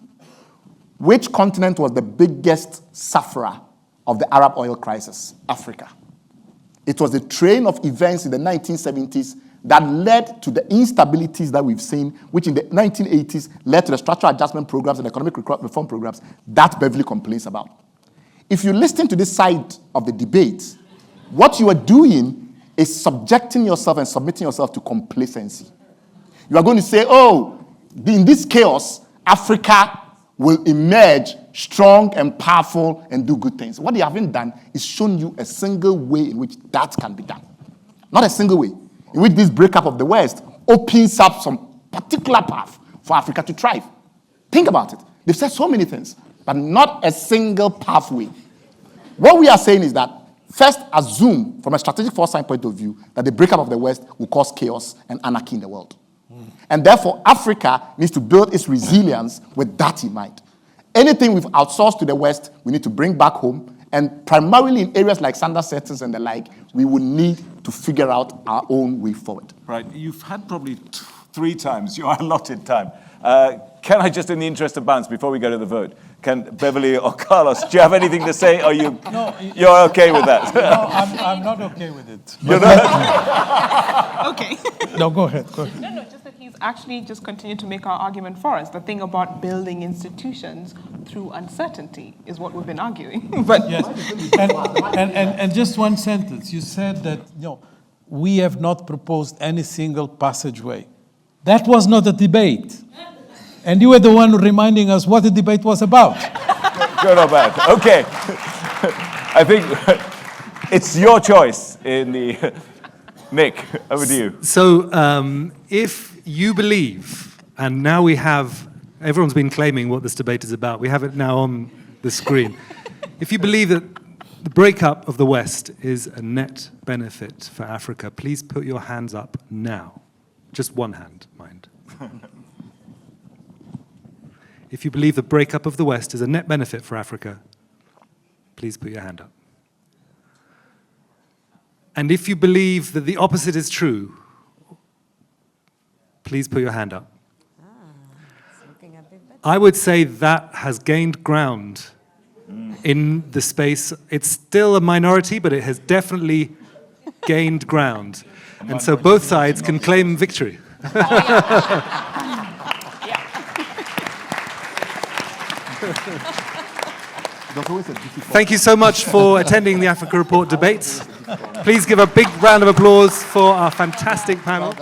Which continent was the biggest sufferer of the Arab oil crisis? Africa. It was the train of events in the 1970s that led to the instabilities that we've seen, which in the 1980s led to the structural adjustment programs and economic reform programs that Beverly complains about. If you listen to this side of the debate, what you are doing is subjecting yourself and submitting yourself to complacency. You are going to say, oh, in this chaos, Africa will emerge strong and powerful and do good things. What they haven't done is shown you a single way in which that can be done. Not a single way in which this breakup of the West opens up some particular path for Africa to thrive. Think about it. They've said so many things, but not a single pathway. What we are saying is that first assume, from a strategic foresight point of view, that the breakup of the West will cause chaos and anarchy in the world. And therefore, Africa needs to build its resilience with that in mind. Anything we've outsourced to the West, we need to bring back home. And primarily in areas like Sanda settings and the like, we will need to figure out our own way forward. Right. You've had probably 3 times your allotted time. Can I just, in the interest of balance, before we go to the vote, can Beverly or Carlos, do you have anything to say? Or you're okay with that? No, I'm not okay with it. You're not? Okay. No, go ahead. No, just that he's actually just continued to make our argument for us. The thing about building institutions through uncertainty is what we've been arguing. But yes, and just one sentence. You said that we have not proposed any single passageway. That was not a debate. And you were the one reminding us what the debate was about. Good or bad? Okay. I think it's your choice in the... Nick, over to you. So if you believe, and now we have, everyone's been claiming what this debate is about, we have it now on the screen. If you believe that the breakup of the West is a net benefit for Africa, please put your hands up now. Just one hand, mind. If you believe the breakup of the West is a net benefit for Africa, please put your hand up. And if you believe that the opposite is true, please put your hand up. I would say that has gained ground in the space. It's still a minority, but it has definitely gained ground. And so both sides can claim victory. Thank you so much for attending the Africa Report debates. Please give a big round of applause for our fantastic panel.